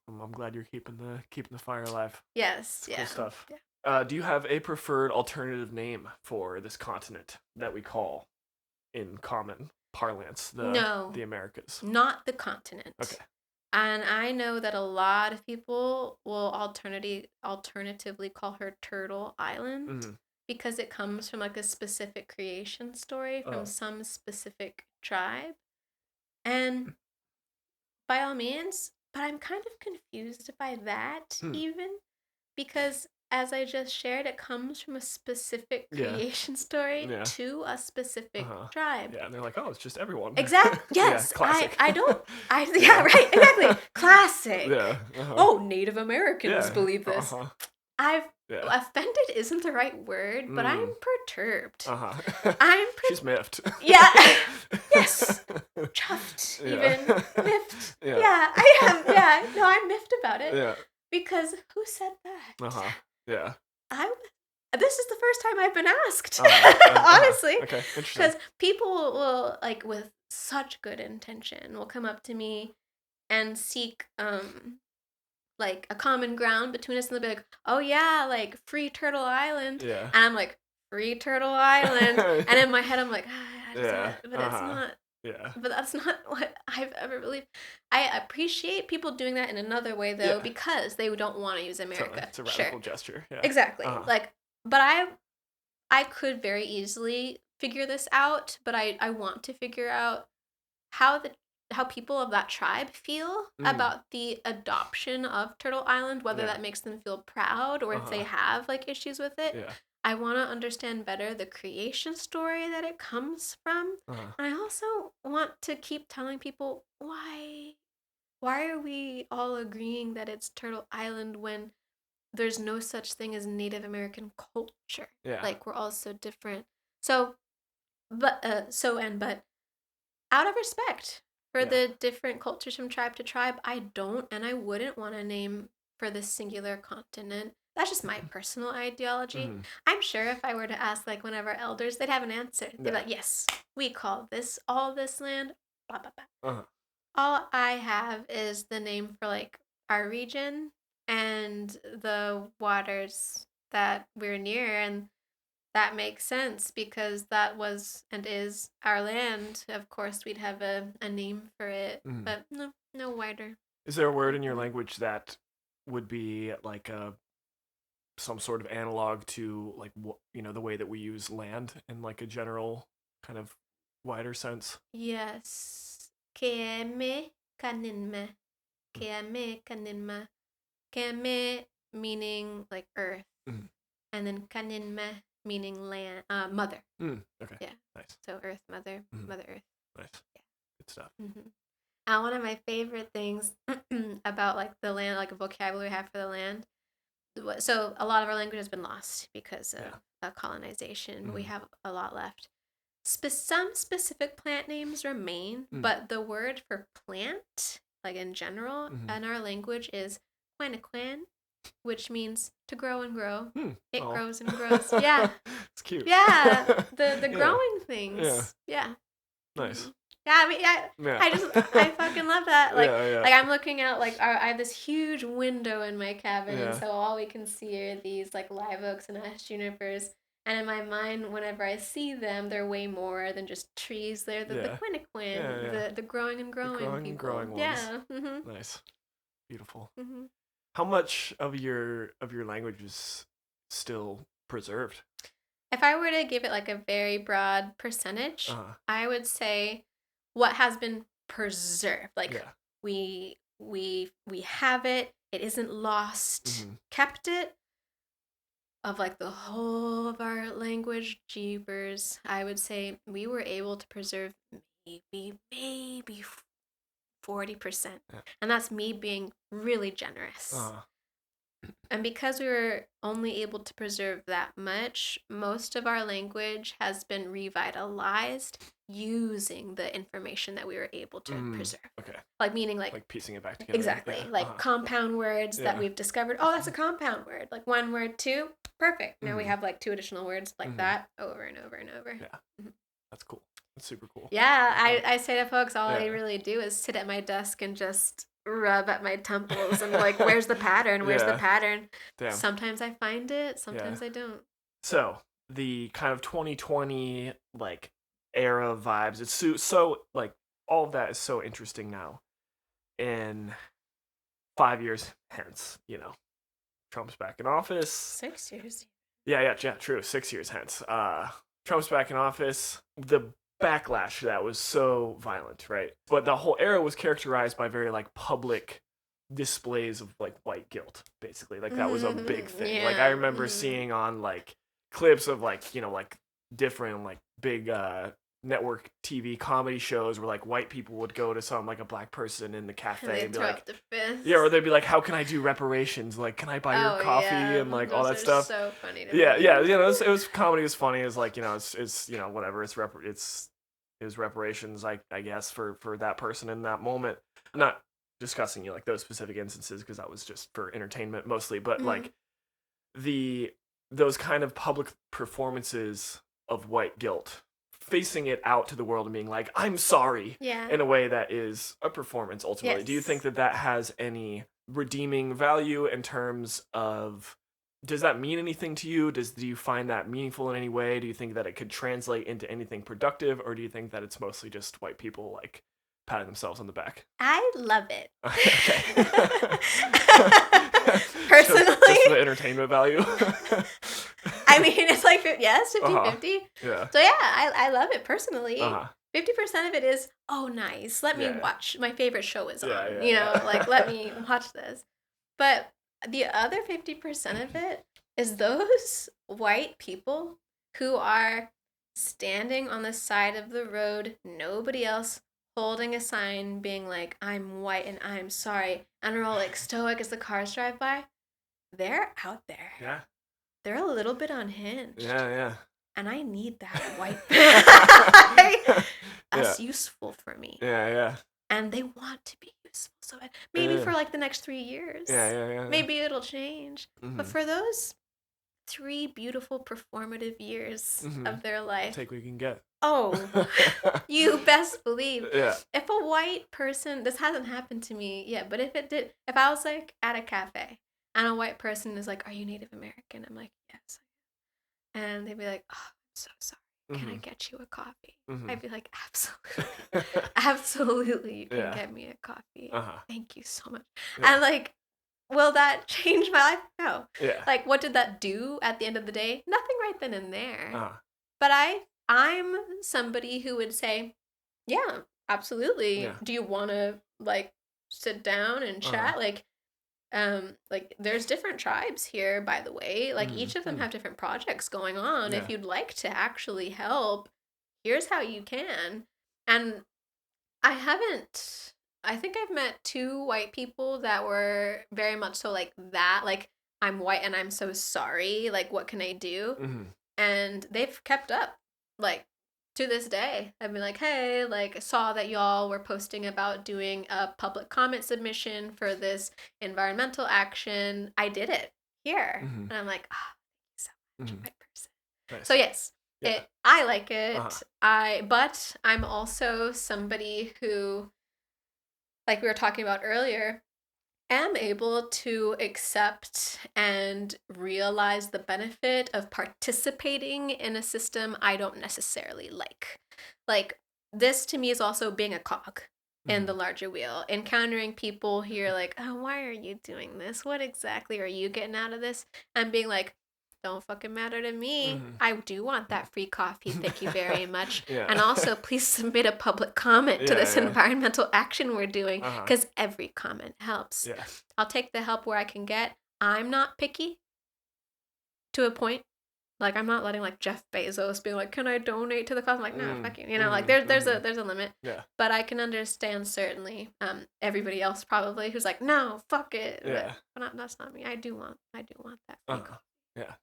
I'm glad you're keeping the fire alive. Yes. It's Yeah. cool stuff. Yeah. Do you have a preferred alternative name for this continent that we call, in common parlance, No. the Americas? Not the continent. Okay. And I know that a lot of people will alternatively call her Turtle Island, Mm-hmm. because it comes from like a specific creation story from some specific tribe. And by all means, but I'm kind of confused by that even, because as I just shared, it comes from a specific creation story to a specific tribe. Yeah, and they're like, oh, it's just everyone. Exactly. Yes. Yeah, classic. Yeah, right. Exactly. Classic. Yeah. Oh, Native Americans believe this. Offended isn't the right word, but I'm perturbed. She's miffed. Yeah. Yes. Chuffed. Even miffed. Yeah. I am. Yeah. No, I'm miffed about it. Yeah. Because who said that? Yeah. This is the first time I've been asked. Honestly. Okay. Interesting. Because people will, like, with such good intention, will come up to me and seek like a common ground between us, and they'll be like, oh yeah, like free Turtle Island. Yeah. And I'm like, free Turtle Island. And in my head I'm like, but it's not. Yeah. But that's not what I've ever believed. I appreciate people doing that in another way though, because they don't want to use America. It's a radical gesture. Yeah. Exactly. Like, but I could very easily figure this out, but I want to figure out how the people of that tribe feel about the adoption of Turtle Island, whether that makes them feel proud or if they have like issues with it. Yeah. I want to understand better the creation story that it comes from. And I also want to keep telling people why are we all agreeing that it's Turtle Island when there's no such thing as Native American culture? Yeah. Like we're all so different. So but out of respect for the different cultures from tribe to tribe, I don't and I wouldn't want to name for the singular continent. That's just my personal ideology. I'm sure if I were to ask like one of our elders, they'd have an answer. They'd be like, yes, we call all this land, blah, blah, blah. All I have is the name for like our region and the waters that we're near, and that makes sense because that was and is our land. Of course, we'd have a name for it, but no wider. Is there a word in your language that would be like some sort of analog to like the way that we use land in like a general kind of wider sense? Yes. Keeme kaninme. Keame kaninma. Keame meaning like earth, and then kaninme meaning land, mother. Okay. Yeah. Nice. So earth, mother, mother earth. Nice. Yeah. Good stuff. And one of my favorite things about like the land, like a vocabulary we have for the land. So a lot of our language has been lost because of colonization. We have a lot left. Some specific plant names remain, but the word for plant, like in general, in our language is quinaquan, which means to grow and grow. It grows and grows. Yeah. It's cute. Yeah. The growing things. Yeah. Nice. Yeah, I mean, I fucking love that. Like, like I'm looking out, like, I have this huge window in my cabin, and so all we can see are these, like, live oaks and ash junipers. And in my mind, whenever I see them, they're way more than just trees. They're the quinaquin, the growing and growing people. And growing ones. Yeah. Nice. Beautiful. How much of your language is still preserved? If I were to give it like a very broad percentage, I would say what has been preserved. Like we have it. It isn't lost. Kept it. Of like the whole of our language, jeepers, I would say we were able to preserve maybe 40%. And that's me being really generous. And because we were only able to preserve that much, most of our language has been revitalized using the information that we were able to preserve. Okay. Like meaning like piecing it back together. Exactly. Like compound words that we've discovered. Oh, that's a compound word. Like one word, two. Perfect. Now we have like two additional words like that over and over and over. Yeah. That's cool. That's super cool. Yeah. I say to folks, all I really do is sit at my desk and just rub at my temples and like, where's the pattern? Where's the pattern? Damn. Sometimes I find it. Sometimes I don't. So the kind of 2020 like era vibes, it's so like all of that is so interesting now. In 5 years hence, Trump's back in office. 6 years. Yeah, true. 6 years hence. Trump's back in office. The backlash to that was so violent, right? But the whole era was characterized by very like public displays of like white guilt, basically. Like that was a big thing. Like I remember seeing on like clips of like, like different like big network TV comedy shows where like white people would go to some like a black person in the cafe and be like, or they'd be like, how can I do reparations? Like, can I buy your coffee and like all that stuff? So funny to me. It was comedy was funny. It's like it's whatever. It was reparations, I guess, for that person in that moment. I'm not discussing like those specific instances because that was just for entertainment mostly, but like those kind of public performances of white guilt, facing it out to the world and being like, I'm sorry, in a way that is a performance ultimately. Yes. Do you think that has any redeeming value in terms of, does that mean anything to you? Do you find that meaningful in any way? Do you think that it could translate into anything productive, or do you think that it's mostly just white people like patting themselves on the back? I love it. Personally, just for the entertainment value. I mean, it's like 50-50. Yeah. So yeah, I love it personally 50% of it is, oh, nice. Let me Yeah. watch. My favorite show is on. Yeah, You know, yeah. like, let me watch this. But the other 50% of it is those white people who are standing on the side of the road, nobody else, holding a sign being like, I'm white and I'm sorry, and are all like stoic as the cars drive by. They're out there. Yeah. They're a little bit unhinged. Yeah. And I need that white Yeah. That's useful for me. Yeah. And they want to be useful. So maybe for like the next 3 years. Yeah. Maybe it'll change. Mm-hmm. But for those 3 beautiful performative years of their life. Take what you can get. Oh, you best believe. Yeah. If a white person, this hasn't happened to me yet, but if it did, if I was like at a cafe and a white person is like, are you Native American? I'm like, yes. And they'd be like, oh, I'm so sorry. Can I get you a coffee? I'd be like, absolutely. Absolutely, you can get me a coffee. Thank you so much. And like, will that change my life? No. Yeah. Like, what did that do at the end of the day? Nothing right then and there. But I'm somebody who would say, yeah, absolutely. Yeah. Do you want to like sit down and chat? Like there's different tribes here, by the way. Like each of them have different projects going on. Yeah. If you'd like to actually help, here's how you can. And I think I've met 2 white people that were very much so like that. Like, I'm white and I'm so sorry. Like, what can I do? And they've kept up. Like, to this day, I've been like, hey, like, I saw that y'all were posting about doing a public comment submission for this environmental action. I did it here. And I'm like, oh, thank you so much, white person. Nice. So, yes, I like it. But I'm also somebody who, like we were talking about earlier, am able to accept and realize the benefit of participating in a system I don't necessarily like. Like, this to me is also being a cog in the larger wheel. Encountering people who are like, oh, why are you doing this? What exactly are you getting out of this? And being like, don't fucking matter to me. I do want that free coffee. Thank you very much. And also, please submit a public comment to this environmental action we're doing, because every comment helps. I'll take the help where I can get. I'm not picky to a point. Like, I'm not letting like Jeff Bezos be like, can I donate to the cause? I'm like, no, fuck you. You know, like there's a limit. But I can understand certainly everybody else probably who's like, no, fuck it. But that's not me. I do want that free coffee.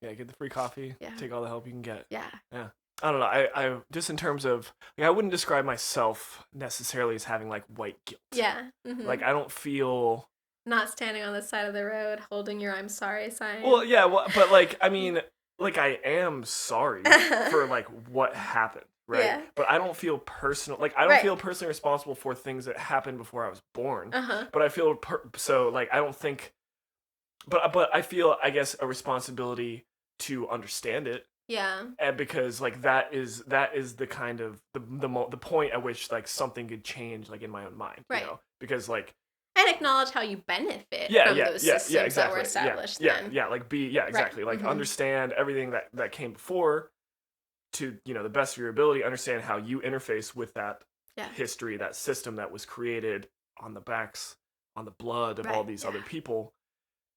Yeah, get the free coffee. Take all the help you can get. Yeah. I don't know. I just in terms of, like, I wouldn't describe myself necessarily as having like white guilt. Yeah. Like, I don't feel not standing on the side of the road holding your "I'm sorry" sign. Well, yeah, but like, I mean, like, I am sorry for like what happened, right? Yeah. But I don't feel personal. Like, I don't feel personally responsible for things that happened before I was born. But I feel so like I don't think. But I feel, I guess, a responsibility to understand it. Yeah. And because like that is the kind of the point at which like something could change, like, in my own mind, you know? Because like, and acknowledge how you benefit from those systems exactly. that were established then. Exactly. Like, understand everything that came before to, you know, the best of your ability, understand how you interface with that history, that system that was created on the backs, on the blood of all these other people.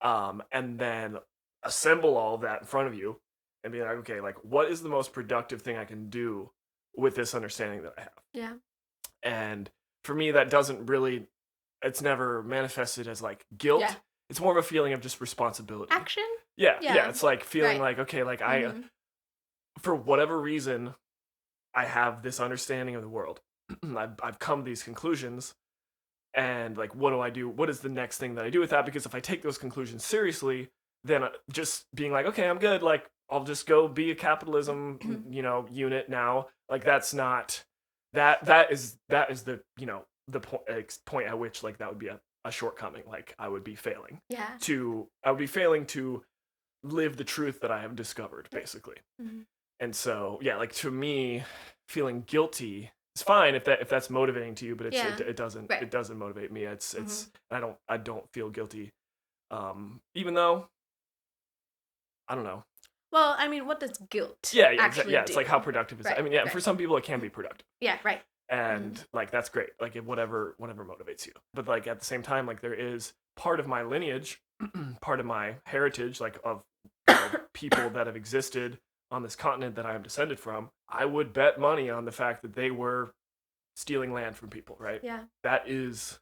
And then assemble all of that in front of you and be like, okay, like, what is the most productive thing I can do with this understanding that I have? Yeah. And for me, that doesn't really, it's never manifested as like guilt. Yeah. It's more of a feeling of just responsibility. Action? Yeah. It's like feeling like, okay, like for whatever reason, I have this understanding of the world. I've come to these conclusions. And like, what do I do? What is the next thing that I do with that? Because if I take those conclusions seriously, then just being like, okay, I'm good. Like, I'll just go be a capitalism, you know, unit now. Like, that's not that is the, you know, the point at which like that would be a shortcoming. Like, I would be failing. Yeah. I would be failing to live the truth that I have discovered, basically. And so, yeah, like, to me, feeling guilty. It's fine if that's motivating to you, but it doesn't motivate me. It's I don't feel guilty, even though I don't know. Well, I mean, what does guilt? Actually do? It's like, how productive is it? I mean, for some people it can be productive. Yeah, right. And like that's great, like whatever motivates you. But like at the same time, like there is part of my lineage, part of my heritage, like of people that have existed on this continent that I am descended from. I would bet money on the fact that they were stealing land from people, right? Yeah. That is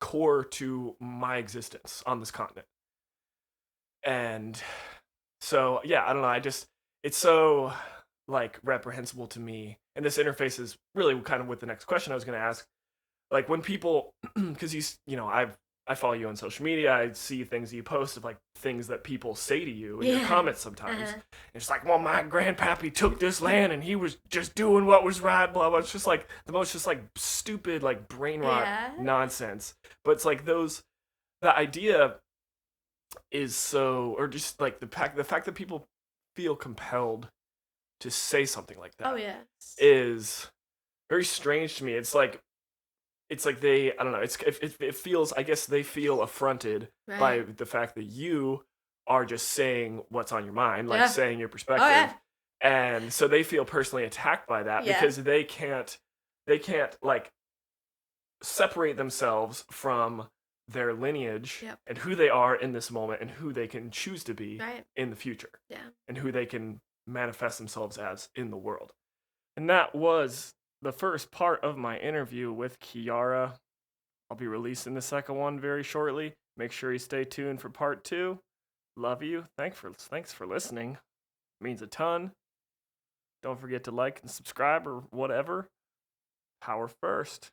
core to my existence on this continent. And so yeah, I don't know, it's so like reprehensible to me. And this interface is really kind of with the next question I was going to ask. Like when people, because I follow you on social media, I see things you post of like things that people say to you in your comments sometimes. It's like, well, my grandpappy took this land and he was just doing what was right, blah blah. It's just like the most just like stupid like brain rot nonsense. But it's like the idea is so, or just like the fact that people feel compelled to say something like that is very strange to me. It's like they, I don't know, it feels, I guess they feel affronted by the fact that you are just saying what's on your mind, like saying your perspective. And so they feel personally attacked by that because they can't like separate themselves from their lineage and who they are in this moment and who they can choose to be in the future and who they can manifest themselves as in the world. And that was the first part of my interview with Chiara. I'll be releasing the second one very shortly. Make sure you stay tuned for part 2. Love you. Thanks for listening. It means a ton. Don't forget to like and subscribe or whatever. Power first.